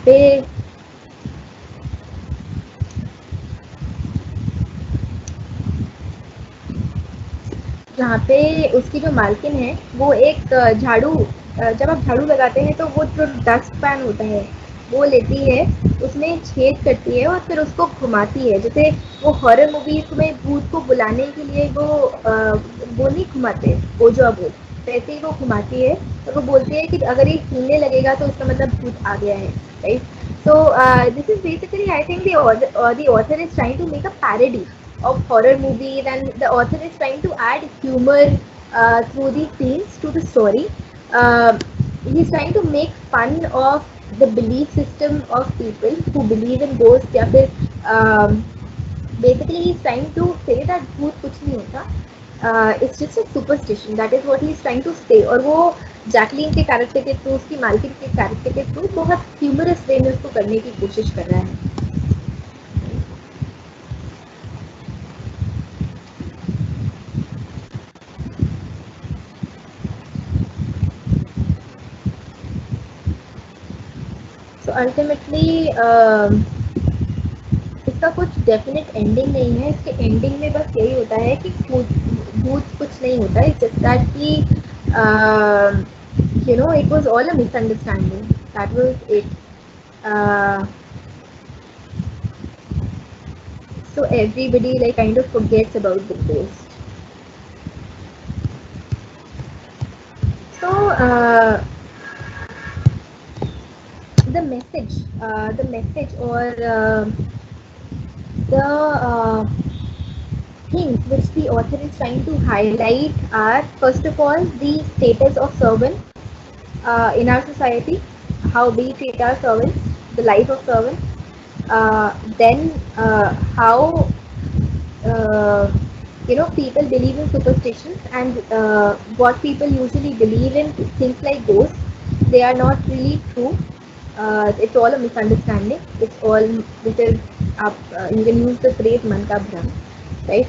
पे उसकी जो मालकिन है वो एक झाड़ू, जब आप झाड़ू लगाते हैं तो वो जो डस्ट पैन होता है वो लेती है, उसमें छेद करती है और फिर उसको घुमाती है। जैसे वो हॉरर मूवीज में भूत को बुलाने के लिए वो नहीं घुमाते, वो जो अब वैसे ही वो घुमाती है और वो बोलती है कि अगर ये हिलने लगेगा तो उसका मतलब भूत आ गया है, right? So this is basically, I think the author is trying to make a parody of horror movies, and the author is trying to add humor through these scenes to the story. He's trying to make fun of the belief system of people who believe in ghosts, या फिर basically he's trying to say that भूत कुछ नहीं होता, it's just a superstition, that is what he is trying to say. और वो जैकलीन के कैरेक्टर के थ्रू, उसकी मालकिन के कैरेक्टर के थ्रू बहुत ह्यूमरस वे में उसको करने की कोशिश कर रहा है। सो अल्टीमेटली इसका कुछ डेफिनेट एंडिंग नहीं है। इसके एंडिंग में बस यही होता है कि भूत कुछ नहीं होता है, जस्ट दैट कि you know it was all a misunderstanding, that was it. So everybody like kind of forgets about the ghost. So the message or the things which the author is trying to highlight are, first of all, the status of servant in our society, how we treat our servants, the life of servants, then how people believe in superstitions, and what people usually believe in, things like ghosts, they are not really true. It's all a misunderstanding. It's all because you can use the phrase "man ka bhram," right?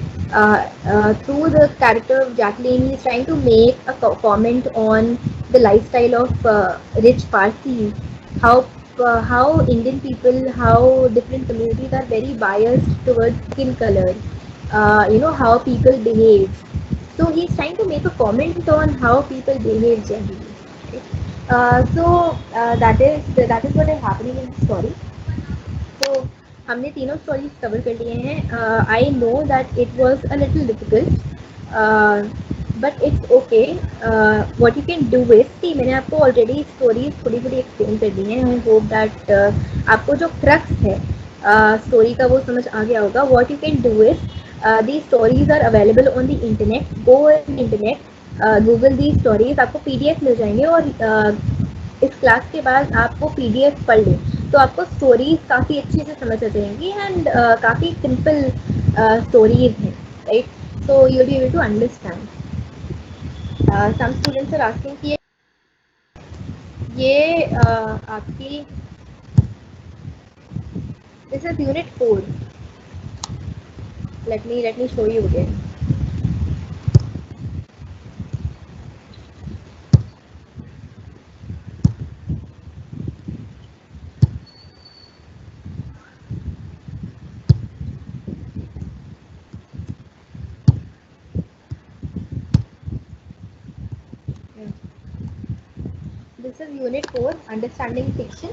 Through the character of Jacqueline, he's trying to make a comment on the lifestyle of rich Parsis, how Indian people, how different communities are very biased towards skin color, how people behave. So he's trying to make a comment on how people behave generally. Right? That is what is happening in the story. So हमने तीनों स्टोरीज कवर कर लिए हैं। I know that it was a little difficult, but it's okay. What you can do is कि मैंने आपको ऑलरेडी स्टोरीज थोड़ी थोड़ी एक्सप्लेन कर दी हैं। आई होप दैट आपको जो क्रक्स है स्टोरी का वो समझ आ गया होगा। What you can do is, the stories are available on the internet, go on internet, Google the stories, आपको PDF मिल जाएंगे और इस क्लास के बाद आप वो पीडीएफ पढ़ लें तो आपको स्टोरीज काफ़ी अच्छे से समझ आ जाएंगी एंड काफ़ी सिंपल स्टोरीज हैं, right? So you be able to understand. Some students are asking कि ये आपकी this is unit 4. Let me show you again. This is unit 4, understanding fiction.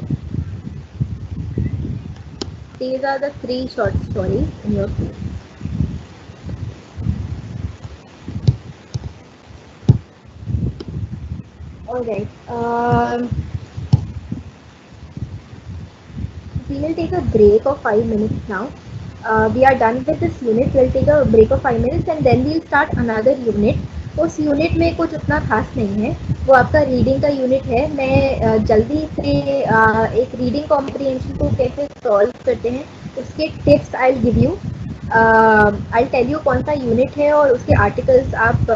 These are the 3 short stories in your book. Alright, we will take a break of 5 minutes now. We are done with this unit. We'll take a break of 5 minutes and then we'll start another unit. उस यूनिट में कुछ उतना खास नहीं है, वो आपका रीडिंग का यूनिट है. मैं जल्दी से एक रीडिंग कॉम्प्रिहेंशन को कैसे सॉल्व करते हैं उसके tips I give you. I tell you कौन सा यूनिट है और उसके आर्टिकल्स आप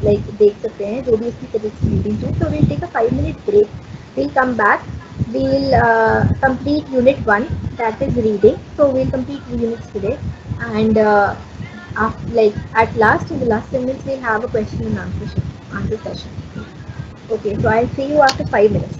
लाइक देख सकते हैं जो भी उसकी फिजिक्स रीडिंग है. So will take a 5 minute break. We'll come back. We'll complete unit 1, that is reading. So we'll complete units today, and like at last, in the last 10 minutes we'll have a question and answer session. Okay, so I'll see you after 5 minutes.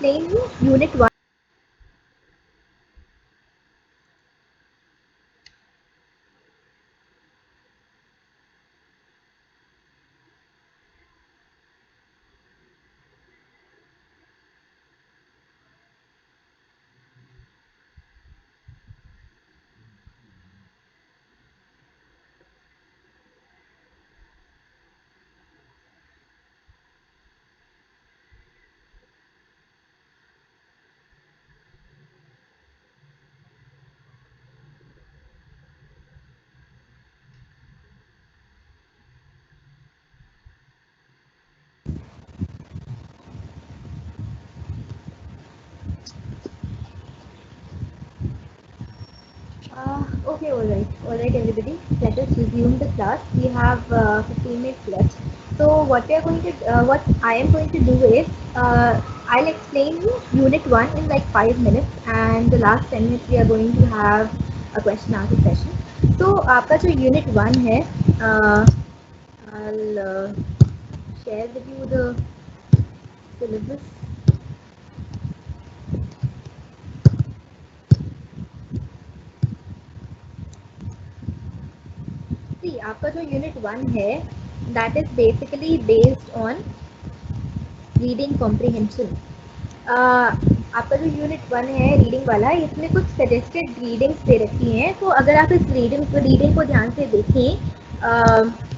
explain you unit 1. Okay, all right, everybody. Let us resume the class. We have 15 minutes left. So what I am going to do is, I'll explain you Unit 1 in like 5 minutes, and the last 10 minutes we are going to have a question answer session. So आपका जो Unit 1 है, I'll share with you the syllabus. See, आपका जो Unit 1 है, that is basically based on reading comprehension. आपका जो यूनिट 1 है रीडिंग वाला, इसमें कुछ सजेस्टेड रीडिंग्स दे रखी हैं। तो अगर आप इस रीडिंग को ध्यान से देखें,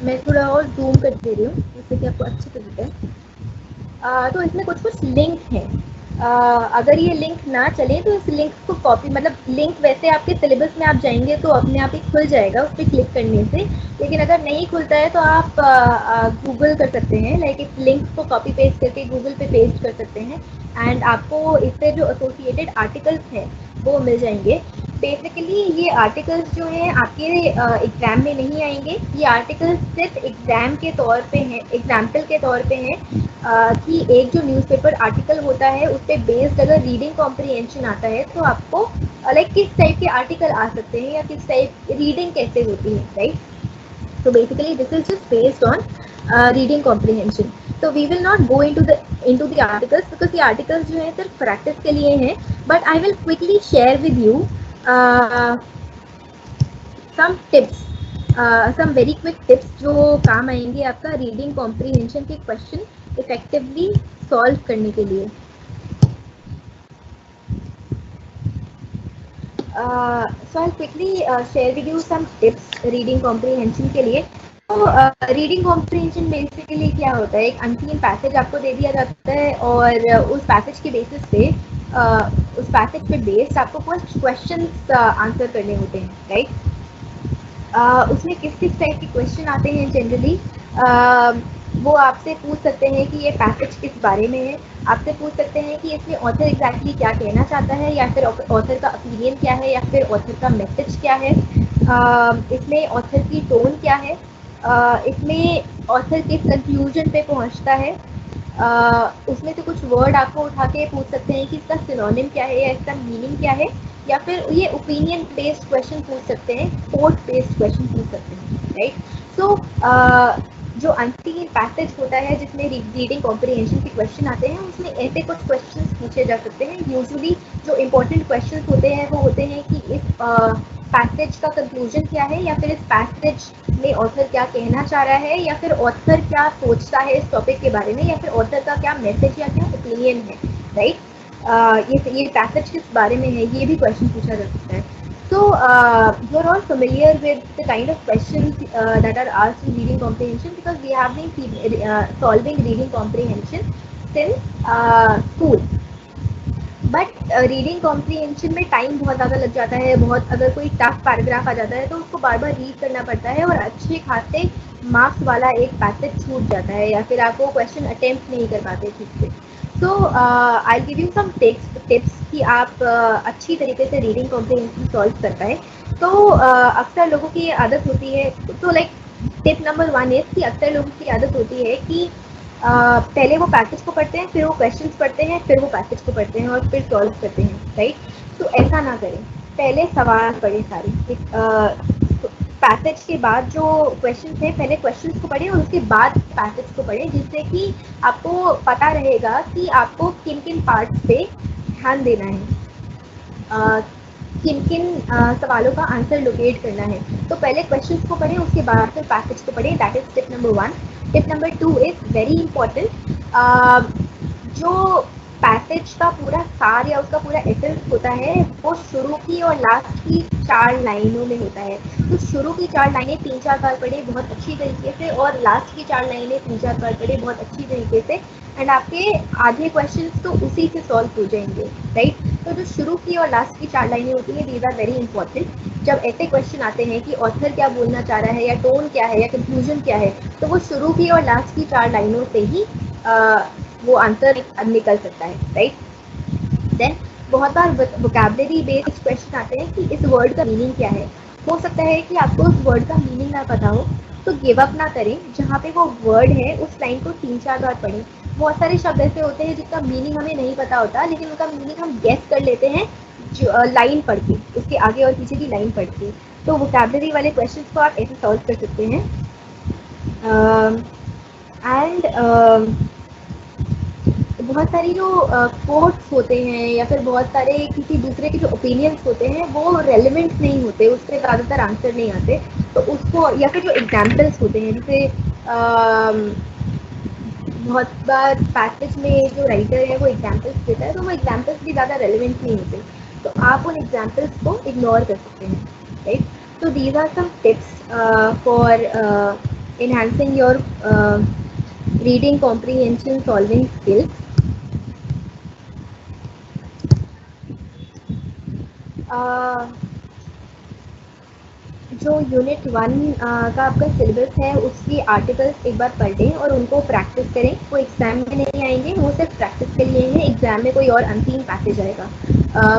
मैं थोड़ा और जूम कर दे रही हूँ जिससे कि आपको अच्छे से दिखे। तो इसमें कुछ कुछ लिंक हैं। अगर ये लिंक ना चले तो इस लिंक को कॉपी, मतलब लिंक वैसे आपके सिलेबस में आप जाएंगे तो अपने आप ही खुल जाएगा उस पर क्लिक करने से, लेकिन अगर नहीं खुलता है तो आप गूगल कर सकते हैं, लाइक इस लिंक को कॉपी पेस्ट करके गूगल पे पेस्ट कर सकते हैं, एंड आपको इससे जो एसोसिएटेड आर्टिकल्स हैं वो मिल जाएंगे। बेसिकली ये आर्टिकल्स जो हैं आपके एग्ज़ाम में नहीं आएंगे। ये आर्टिकल्स सिर्फ एग्ज़ाम के तौर पे हैं, एग्जाम्पल के तौर पे हैं, कि एक जो न्यूज़पेपर आर्टिकल होता है उस पर बेस्ड अगर रीडिंग कॉम्प्रिहेंशन आता है तो आपको लाइक किस टाइप के आर्टिकल आ सकते हैं या किस टाइप रीडिंग कैसे होती है, राइट। तो basically this is just based on reading comprehension. तो we will not go into the articles, because ये आर्टिकल्स जो है सिर्फ प्रैक्टिस के लिए हैं, but I will quickly share with you some tips, some very quick tips जो काम आएंगे आपका रीडिंग कॉम्प्रिहेंशन के क्वेश्चन इफेक्टिवली सॉल्व करने के लिए। So I'll quickly share with you some tips reading comprehension के लिए। तो रीडिंग कॉम्प्रिहेंशन बेसिकली क्या होता है, एक अनसीन पैसेज आपको दे दिया जाता है और उस पैसेज के बेसिस पे उस पैसेज पे बेस्ड आपको कुछ क्वेश्चंस आंसर करने होते हैं, राइट। उसमें किस किस टाइप के क्वेश्चन आते हैं जनरली, वो आपसे पूछ सकते हैं कि ये पैसेज किस बारे में है, आपसे पूछ सकते हैं कि इसमें ऑथर एग्जैक्टली क्या कहना चाहता है, या फिर ऑथर का ओपिनियन क्या है, या फिर ऑथर का मैसेज क्या है, इसमें ऑथर की टोन क्या है, इसमें ऑथर किस कंक्लूजन पे पहुंचता है। उसमें से कुछ वर्ड आपको उठा के पूछ सकते हैं कि इसका सिनोनिम क्या है या इसका मीनिंग क्या है, या फिर ये ओपिनियन बेस्ड क्वेश्चन पूछ सकते हैं, कोट बेस्ड क्वेश्चन पूछ सकते हैं, राइट। सो जो अनसीन पैसेज होता है जिसमें रीडिंग कॉम्प्रिहेंशन के क्वेश्चन आते हैं, उसमें ऐसे कुछ क्वेश्चंस पूछे जा सकते हैं। यूजुअली जो इम्पोर्टेंट क्वेश्चंस होते हैं वो होते हैं कि इस पैसेज का कंक्लूजन क्या है, या फिर इस पैसेज में ऑथर क्या कहना चाह रहा है, या फिर ऑथर क्या सोचता है इस टॉपिक के बारे में, या फिर ऑथर का क्या मैसेज या क्या ओपिनियन है, राइट। ये पैसेज किस बारे में है, ये भी क्वेश्चन पूछा जा सकता है। So you're all familiar with the kind of questions that are asked in reading comprehension, because we have been solving reading comprehension since school. But reading comprehension में टाइम बहुत ज़्यादा लग जाता है, बहुत अगर कोई टफ पैराग्राफ आ जाता है तो उसको बार बार रीड करना पड़ता है और अच्छे खासे मार्क्स वाला एक पैसेज छूट जाता है, या फिर आप वो क्वेश्चन अटेम्प्ट नहीं कर पाते ठीक से। So I give you some tips कि आप अच्छी तरीके से रीडिंग कॉम्प्रिहेंशन सॉल्व कर पाए। तो अक्सर लोगों की आदत होती है, तो लाइक टिप नंबर 1 इज कि अक्सर लोगों की आदत होती है कि पहले वो पैसेज को पढ़ते हैं, फिर वो क्वेश्चंस पढ़ते हैं, फिर वो पैसेज को पढ़ते हैं और फिर सॉल्व करते हैं, राइट। तो ऐसा ना करें, पहले सवाल पढ़ें सारे। पैसेज के बाद जो क्वेश्चन थे, पहले क्वेश्चन को पढ़ें और उसके बाद पैसेज को पढ़ें, जिससे कि आपको पता रहेगा कि आपको किन किन पार्ट्स पे ध्यान देना है, किन किन सवालों का आंसर लोकेट करना है। तो पहले क्वेश्चंस को पढ़ें, उसके बाद फिर पैसेज को पढ़ें। That is tip number 1। Tip number 2 is very important. जो पैसेज का पूरा सार या उसका पूरा एसेंस होता है वो शुरू की और लास्ट की 4 लाइनों में होता है। तो शुरू की 4 लाइनें 3-4 बार पढ़े बहुत अच्छी तरीके से, और लास्ट की 4 लाइनें 3-4 बार पढ़े बहुत अच्छी तरीके से, एंड आपके आधे क्वेश्चंस तो उसी से सॉल्व हो जाएंगे, राइट। तो जो शुरू की और लास्ट की 4 लाइनें होती हैं, दीज आर वेरी इंपॉर्टेंट। जब ऐसे क्वेश्चन आते हैं कि ऑथर क्या बोलना चाह रहा है या टोन क्या है या कंक्लूजन क्या है, तो वो शुरू की और लास्ट की 4 लाइनों से ही वो आंसर निकल सकता है, राइट। देन बहुत बार वोकैबुलरी बेस्ड क्वेश्चन आते हैं कि इस वर्ड का मीनिंग क्या है। हो सकता है कि आपको उस वर्ड का मीनिंग ना पता हो, तो गिव अप ना करें, जहाँ पे वो वर्ड है उस लाइन को 3-4 बार पढ़ें। बहुत सारे शब्द ऐसे होते हैं जिसका मीनिंग हमें नहीं पता होता, लेकिन उनका मीनिंग हम गेस कर लेते हैं लाइन पढ़ के, उसके आगे और पीछे की लाइन पढ़ के। तो वोकैबुलरी वाले क्वेश्चन को आप ऐसे सॉल्व कर सकते हैं। एंड बहुत सारी जो कोट्स होते हैं या फिर बहुत सारे किसी दूसरे के जो ओपिनियंस होते हैं वो रेलिवेंट नहीं होते, उससे ज़्यादातर आंसर नहीं आते। तो उसको, या फिर जो एग्जाम्पल्स होते हैं, जैसे बहुत बार पैसेज में जो राइटर है वो एग्जाम्पल्स देता है, तो वो एग्जाम्पल्स भी ज़्यादा रेलिवेंट नहीं होते, तो आप उन एग्जाम्पल्स को इग्नोर कर सकते हैं, राइट। तो these are some tips for enhancing your reading comprehension solving skills. जो यूनिट 1 का आपका सिलेबस है उसकी आर्टिकल्स एक बार पढ़ लें और उनको प्रैक्टिस करें। वो एग्ज़ाम में नहीं आएंगे, वो सिर्फ प्रैक्टिस के लिए हैं। एग्ज़ाम में कोई और अनसीन पैसेज आएगा।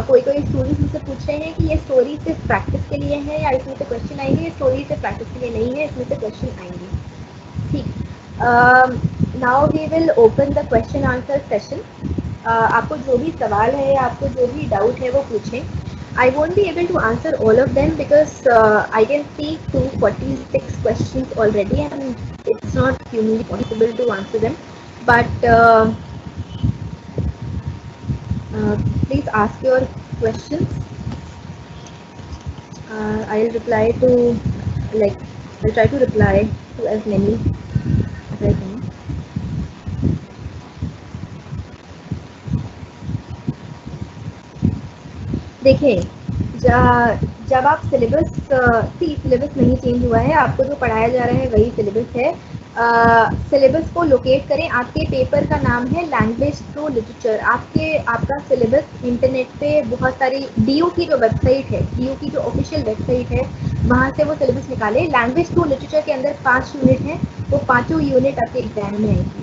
कोई स्टूडेंट्स मुझसे पूछ रहे हैं कि ये स्टोरी सिर्फ प्रैक्टिस के लिए है या इसमें से क्वेश्चन आएंगे। ये स्टोरी सिर्फ प्रैक्टिस के लिए नहीं है, इसमें से क्वेश्चन आएंगे, ठीक। Now we will open the question answer session. आपको जो भी सवाल है या आपको जो भी डाउट है वो पूछें। I won't be able to answer all of them because I can see 246 questions already and it's not humanly possible to answer them. But please ask your questions. I'll reply to, like, I'll try to reply to as many as I can. देखिए, जब आप सिलेबस नहीं चेंज हुआ है, आपको जो पढ़ाया जा रहा है वही सिलेबस है। सिलेबस को लोकेट करें। आपके पेपर का नाम है लैंग्वेज थ्रू लिटरेचर। आपका सिलेबस इंटरनेट पे बहुत सारी DU की जो वेबसाइट है, DU की जो ऑफिशियल वेबसाइट है, वहाँ से वो सिलेबस निकालें। लैंग्वेज थ्रू लिटरेचर के अंदर 5 यूनिट हैं, वो 5 यूनिट आपके एग्जाम में आएंगी।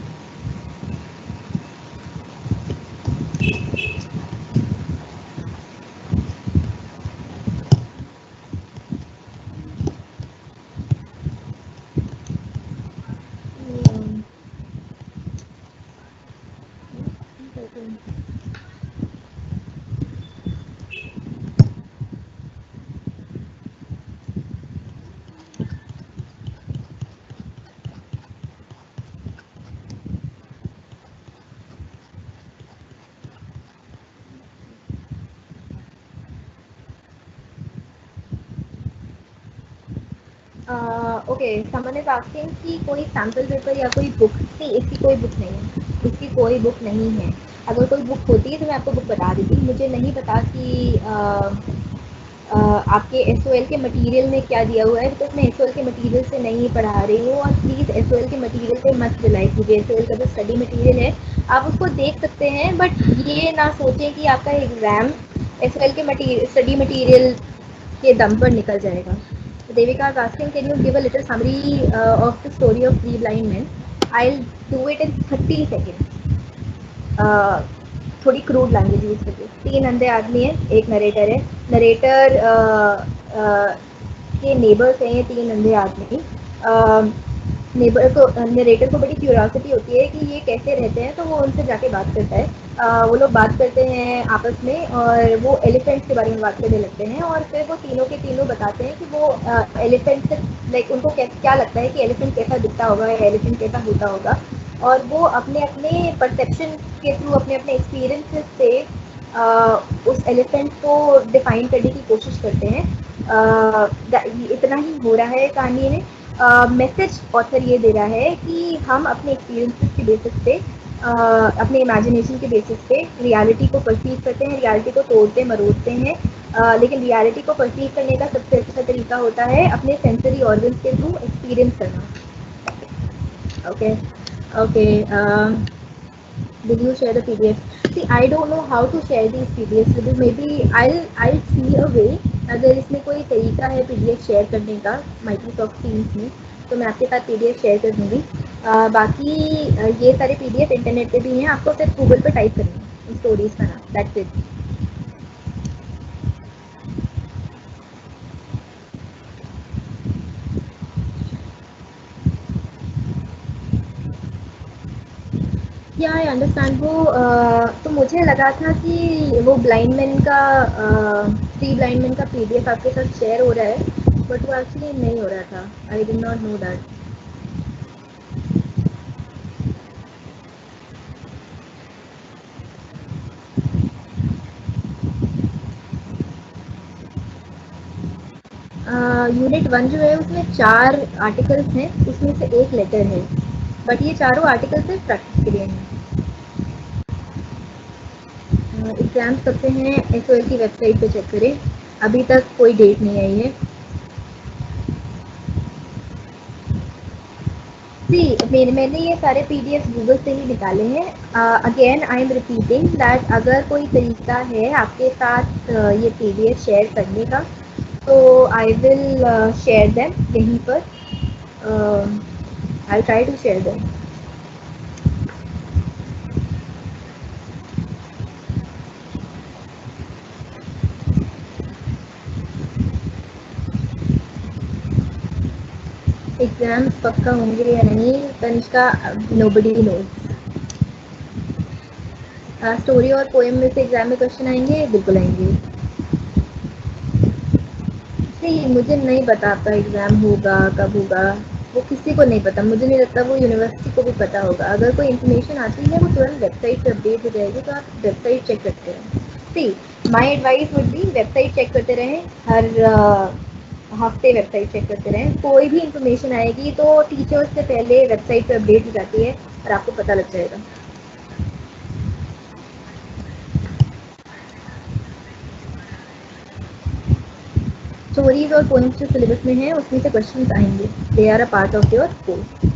ओके, समवन इज आस्किंग कि कोई सैम्पल पेपर या कोई बुक। नहीं, इसकी कोई बुक नहीं है, इसकी कोई बुक नहीं है। अगर कोई बुक होती तो मैं आपको बुक बता देती। मुझे नहीं पता कि आपके SOL के मटेरियल में क्या दिया हुआ है, बिकॉज मैं SOL के मटेरियल से नहीं पढ़ा रही हूँ। और प्लीज़ SOL के मटेरियल पे मत रिलाई कीजिए। SOL का जो स्टडी मटेरियल है आप उसको देख सकते हैं, बट ये ना सोचें कि आपका एग्ज़ाम SOL के स्टडी मटेरियल के दम पर निकल जाएगा। Devika is asking, can you give a little summary of the story of Three Blind Men? I'll do it in 30 seconds. थोड़ी क्रूड लैंग्वेज यूज करके। 3 अंधे आदमी हैं, एक नरेटर है। नरेटर के नेबर्स हैं ये 3 अंधे आदमी। नरेटर को बड़ी क्यूरियोसिटी होती है कि ये कैसे रहते हैं, तो वो उनसे जाके बात करता है। वो लोग बात करते हैं आपस में और वो एलिफेंट्स के बारे में बात करने लगते हैं और फिर वो तीनों के तीनों बताते हैं कि वो एलिफेंट से लाइक उनको क्या लगता है कि एलिफेंट कैसा दिखता होगा या एलिफेंट कैसा होता होगा। और वो अपने अपने परसेप्शन के थ्रू अपने अपने एक्सपीरियंसेस से उस एलिफेंट को डिफाइन करने की कोशिश करते हैं। इतना ही हो रहा है कहानी में। मैसेज ऑथर ये दे रहा है कि हम अपने एक्सपीरियंसेस के बेसिस पे अपने इमेजिनेशन के बेसिस पे रियलिटी को परसीव करते हैं, रियलिटी को तोड़ते मरोड़ते हैं। लेकिन रियलिटी को परसीव करने का सबसे अच्छा तरीका होता है अपने सेंसरी ऑर्गन्स के थ्रू एक्सपीरियंस करना। Okay okay will you share the PDF? See, I don't know how to share these PDFs with you. Maybe I'll see a way. अगर इसमें कोई तरीका है PDF शेयर करने का Microsoft Teams में, तो मैं आपके साथ PDF शेयर कर दूँगी। बाकी ये सारे PDF इंटरनेट पे भी हैं, आपको सिर्फ गूगल पे टाइप करना है स्टोरीज का नाम, दैट्स इट। या आई अंडरस्टैंड वो तो मुझे लगा था कि वो ब्लाइंड मैन का थ्री ब्लाइंड मैन का PDF आपके साथ शेयर हो रहा है, बट वो एक्चुअली नहीं हो रहा था। I did not know that. Unit 1 जो है उसमें 4 आर्टिकल्स हैं, उसमें से एक लेटर है, बट ये चारों आर्टिकल्स सिर्फ प्रैक्टिस के लिए हैं। एग्ज़ाम्स कब से हैं SOL की वेबसाइट पे चेक करें, अभी तक कोई डेट नहीं आई है। मैंने ये सारे PDF गूगल से ही निकाले हैं। Again I am repeating that अगर कोई तरीका है आपके साथ ये PDF शेयर करने का, तो आई विल शेयर देम यहीं पर। I try to share them. Exams पक्का होंगे या नहीं तनिष्का, नोबडी नोज। स्टोरी और पोएम में से एग्ज़ाम में क्वेश्चन आएंगे, बिल्कुल आएंगे। नहीं, मुझे नहीं पता आपका एग्ज़ाम होगा कब होगा, वो किसी को नहीं पता। मुझे नहीं लगता वो यूनिवर्सिटी को भी पता होगा। अगर कोई इन्फॉर्मेशन आती है वो तुरंत वेबसाइट पे अपडेट हो जाएगी, तो आप वेबसाइट चेक करते रहें। See my advice would be website check करते रहें, हर हफ्ते वेबसाइट चेक करते रहें। कोई भी इन्फॉर्मेशन आएगी तो टीचर्स से पहले वेबसाइट पे अपडेट हो जाती है और आपको पता लग जाएगा। स्टोरीज और पोइम्स जो सिलेबस में है उसमें से क्वेश्चंस आएंगे, they are a part of your course.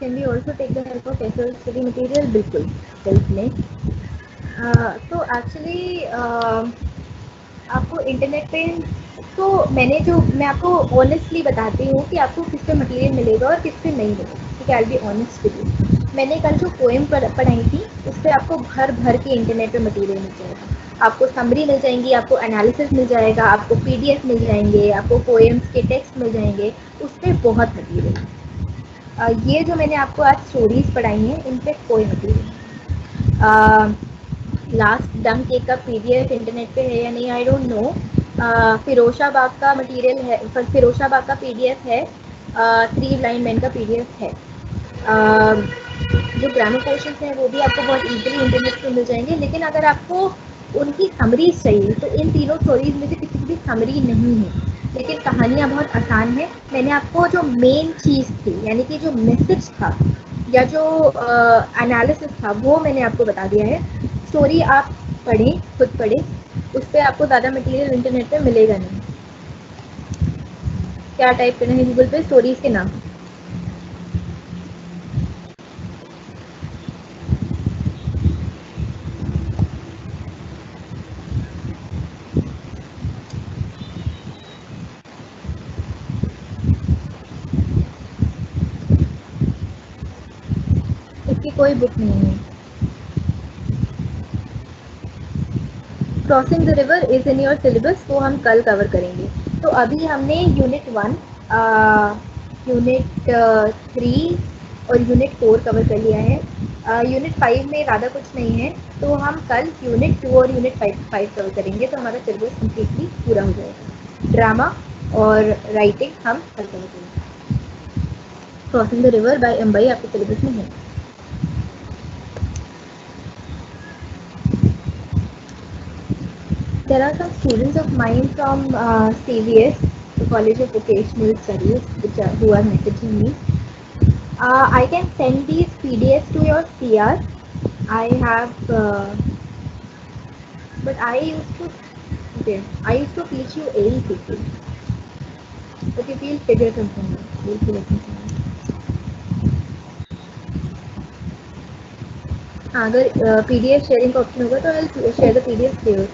Can we also take the help of SL study material? बिल्कुल हेल्प लें। तो एक्चुअली आपको इंटरनेट पे, तो मैं आपको ऑनेस्टली बताती हूँ कि आपको किस पे मटेरियल मिलेगा और किस पे नहीं मिलेगा। ठीक है, आई बी ऑनेस्ट विद यू। मैंने कल जो पोएम पढ़ाई थी उस पर आपको भर भर के इंटरनेट पे मटेरियल मिल जाएगा। आपको समरी मिल जाएंगी, आपको एनालिसिस मिल जाएगा, आपको PDF मिल जाएंगे, आपको पोएम्स के टेक्स्ट मिल जाएंगे, उस पर बहुत मटेरियल है। ये जो मैंने आपको आज स्टोरीज पढ़ाई हैं इन पे कोई मटेरियल। लास्ट डंक केक का PDF इंटरनेट पे है या नहीं आई डोंट नो। फिरोशाबाग का मटेरियल है, फिरोशाबाग का PDF है, थ्री ब्लाइंड मैन का PDF है। जो ग्रामर पोर्शंस हैं वो भी आपको बहुत ईजिली इंटरनेट पे मिल जाएंगे, लेकिन अगर आपको उनकी समरीज चाहिए तो इन तीनों स्टोरीज में से किसी की भी समरी नहीं है, लेकिन कहानियाँ बहुत आसान है। मैंने आपको जो मेन चीज़ थी यानी कि जो मैसेज था या जो एनालिसिस था वो मैंने आपको बता दिया है। स्टोरी आप पढ़ें, खुद पढ़ें, उस पर आपको ज़्यादा मटेरियल इंटरनेट पे मिलेगा नहीं। क्या टाइप करना है गूगल पे? स्टोरीज के नाम। आपकी कोई बुक नहीं है। Crossing the river is in your syllabus, वो हम कल कवर करेंगे। तो अभी हमने यूनिट 1, यूनिट 3 और यूनिट 4 कवर कर लिया है। यूनिट 5 में ज़्यादा कुछ नहीं है, तो हम कल यूनिट 2 और यूनिट 5 कवर करेंगे, तो हमारा सिलेबस कम्प्लीटली पूरा हो जाएगा। ड्रामा और राइटिंग हम कल कवर करेंगे। क्रॉसिंग द रिवर बाय अंबाई आपके सिलेबस में है। There are some students of mine from CVS, the College of Vocational Studies, who are messaging me. I can send these PDFs to your CR. I have, but I used to, okay, I used to teach you AECC, but you will figure something out. You'll figure something out. अगर PDF शेयरिंग का ऑप्शन होगा तो I'll share the PDF here.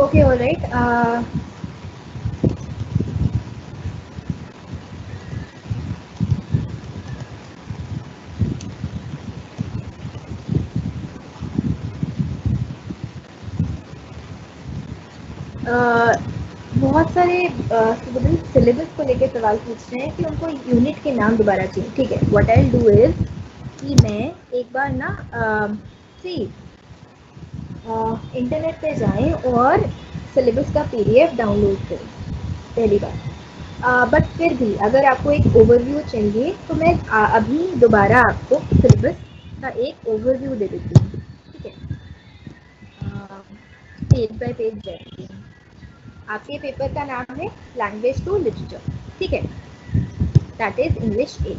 Okay, all right. बहुत सारे स्टूडेंट सिलेबस को लेकर सवाल पूछ रहे हैं कि उनको यूनिट के नाम दोबारा चाहिए। ठीक है, व्हाट आई डू इज कि मैं एक बार ना सी इंटरनेट पे जाएं और सिलेबस का PDF डाउनलोड करें, पहली बात। बट फिर भी अगर आपको एक ओवरव्यू चाहिए तो मैं अभी दोबारा आपको सिलेबस का एक ओवरव्यू दे देती हूँ। ठीक है, पेज बाय पेज जाएंगे। आपके पेपर का नाम है लैंग्वेज टू लिटरेचर, ठीक है, दैट इज इंग्लिश 8।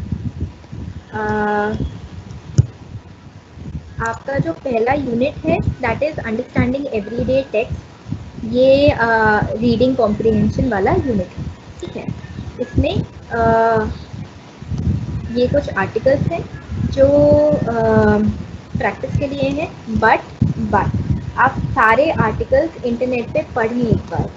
आपका जो पहला यूनिट है that is understanding everyday text, ये रीडिंग कॉम्प्रिहेंशन वाला यूनिट है। ठीक है, इसमें ये कुछ आर्टिकल्स हैं जो प्रैक्टिस के लिए हैं, बट आप सारे आर्टिकल्स इंटरनेट पे पढ़ें एक बार।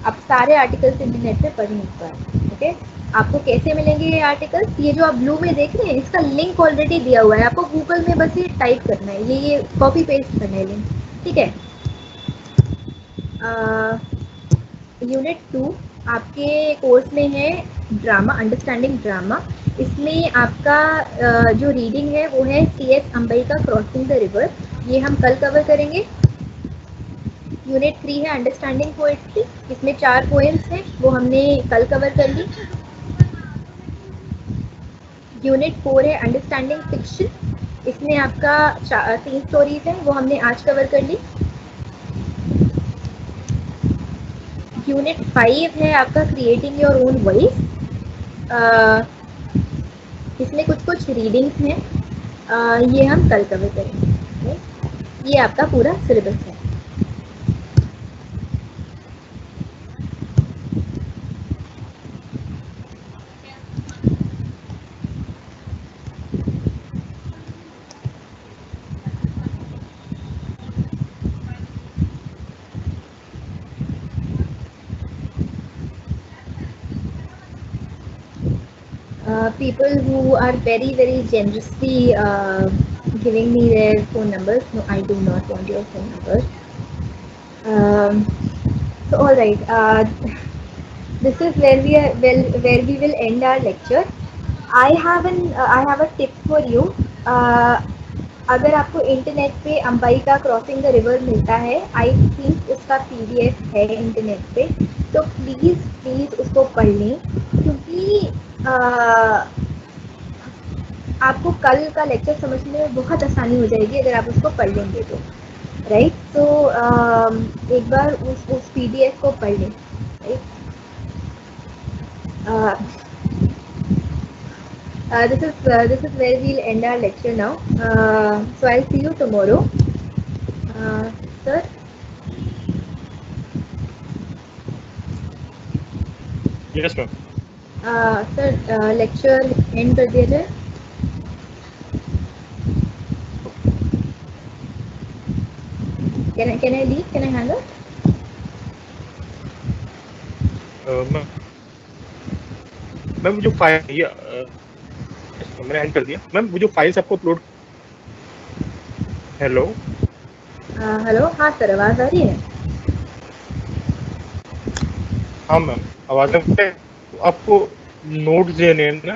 आप सारे आर्टिकल्स इंटरनेट पे पढ़ें एक बार। ओके, आपको कैसे मिलेंगे ये आर्टिकल्स? ये जो आप ब्लू में देख रहे हैं इसका लिंक ऑलरेडी दिया हुआ है, आपको गूगल में बस ये टाइप करना है, ये कॉपी पेस्ट करना है लिंक। ठीक है, यूनिट 2 आपके कोर्स में है ड्रामा, अंडरस्टैंडिंग ड्रामा। इसमें आपका जो रीडिंग है वो है CS अंबई का क्रॉसिंग द रिवर, ये हम कल कवर करेंगे। यूनिट 3 है अंडरस्टैंडिंग पोएट्री, इसमें 4 पोएम्स हैं, वो हमने कल कवर कर ली। यूनिट 4 है अंडरस्टैंडिंग फिक्शन, इसमें आपका 3 स्टोरीज हैं, वो हमने आज कवर कर ली। यूनिट 5 है आपका क्रिएटिंग योर ओन वॉइस, इसमें कुछ रीडिंग्स हैं, ये हम कल कवर करेंगे। ये आपका पूरा सिलेबस है। People who are very generously giving me their phone numbers. No, I do not want your phone numbers. So all right, this is where we will end our lecture. I have a tip for you. अगर आपको इंटरनेट पे अंबाई का क्रॉसिंग द रिवर मिलता है, आई थिंक उसका PDF है इंटरनेट पे, तो प्लीज़ उसको पढ़ लें, क्योंकि आपको कल का लेक्चर समझने में बहुत आसानी हो जाएगी अगर आप उसको पढ़ लेंगे तो, राइट। तो एक बार उस PDF को पढ़ लें, right. This is where we'll end our lecture now. So I'll see you tomorrow. Sir. Yes, ma'am. Sir lecture and कर दिया जाए। Can I leave? Can I hang up? Ma'am ma'am, वो जो फाइल ये मैंने एंड कर दिया मैम। वो जो फाइल्स आपको अपलोड, हेलो हेलो, हाँ सर, आवाज़ आ रही है? हाँ मैम, आवाज है। आपको नोट्स देने हैं ना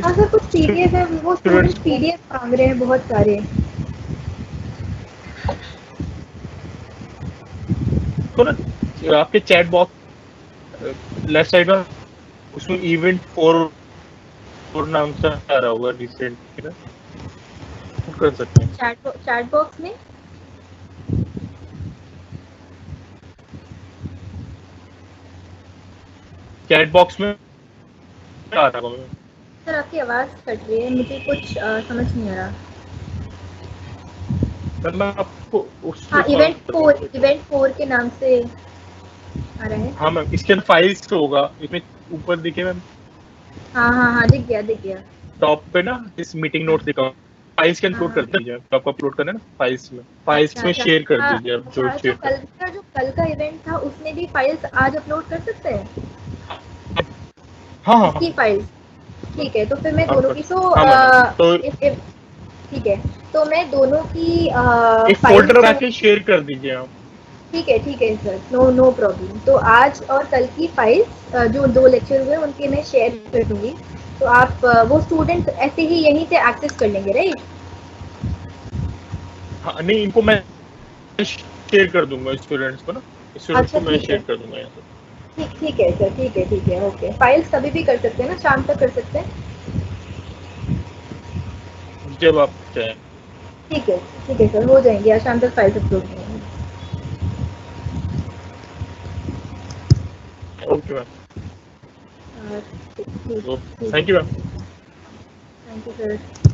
हाँ सर, कुछ पीडीएफ है, वो स्टूडेंट्स स्टूडेंट को, पीडीएफ मांग रहे हैं बहुत सारे। तो ना आपके चैट बॉक्स लेफ्ट साइड में, उसमें इवेंट फोर नाम से आ रहा होगा रिसेंट ना, कर सकते हैं। चैट बॉक्स में चैट बॉक्स में आ रहा होगा। सर आपकी आवाज़ कट रही है, मुझे कुछ समझ नहीं आ रहा। मैं आपको उस हाँ, पे कॉल कर दूंगा फिर। इवेंट 4 के नाम से आ रहा है। हाँ मैम, इसके अंदर फाइल्स होगा, इसमें ऊपर दिखे मैम, हाँ हाँ हाँ, दिख गया दिख गया। टॉप पे ना इस मीटिंग हाँ नोट्स लिखा हुआ, फाइल्स के अंदर हाँ अपलोड कर हाँ। दीजिए। तो आपको अपलोड करना है ना फाइल्स में, फाइल्स अच्छा में अच्छा। शेयर कर हाँ, दीजिए आप, जो अच्छा, शेयर कर। जो कल का इवेंट था उसमें भी फाइल्स आज अपलोड कर सकते हैं, हाँ हाँ उसकी फाइल्स। ठीक है, तो फिर मैं आप दोनों कर की हाँ मैम, तो ठीक है, तो मैं दोनों की एक फाइल्स फोल्डर जो, आके शेयर कर दीजिए आप। ठीक है सर, नो प्रॉब्लम। तो आज और कल की फाइल्स जो 2 लेक्चर हुए उनके मैं शेयर कर दूंगी। तो आप वो स्टूडेंट ऐसे ही यहीं से एक्सेस कर लेंगे, राइट? हाँ नहीं, इनको मैं शेयर कर दूंगा स्टूडेंट्स को ना, स्टूडेंट्स अच्छा, को मैं ठीक है। शेयर कर दूंगा यहाँ से। ठीक है सर, ठीक है, ओके। फाइल्स कभी भी कर सकते हैं ना, शाम तक कर सकते हैं? जब आप चाहें। ठीक है सर, हो जाएंगे आज शाम तक फाइल्स अपलोड हो जाएंगी। ओके मैम, ठीक ठीक तो ठीक है thank you ma'am. Sir, thank you sir.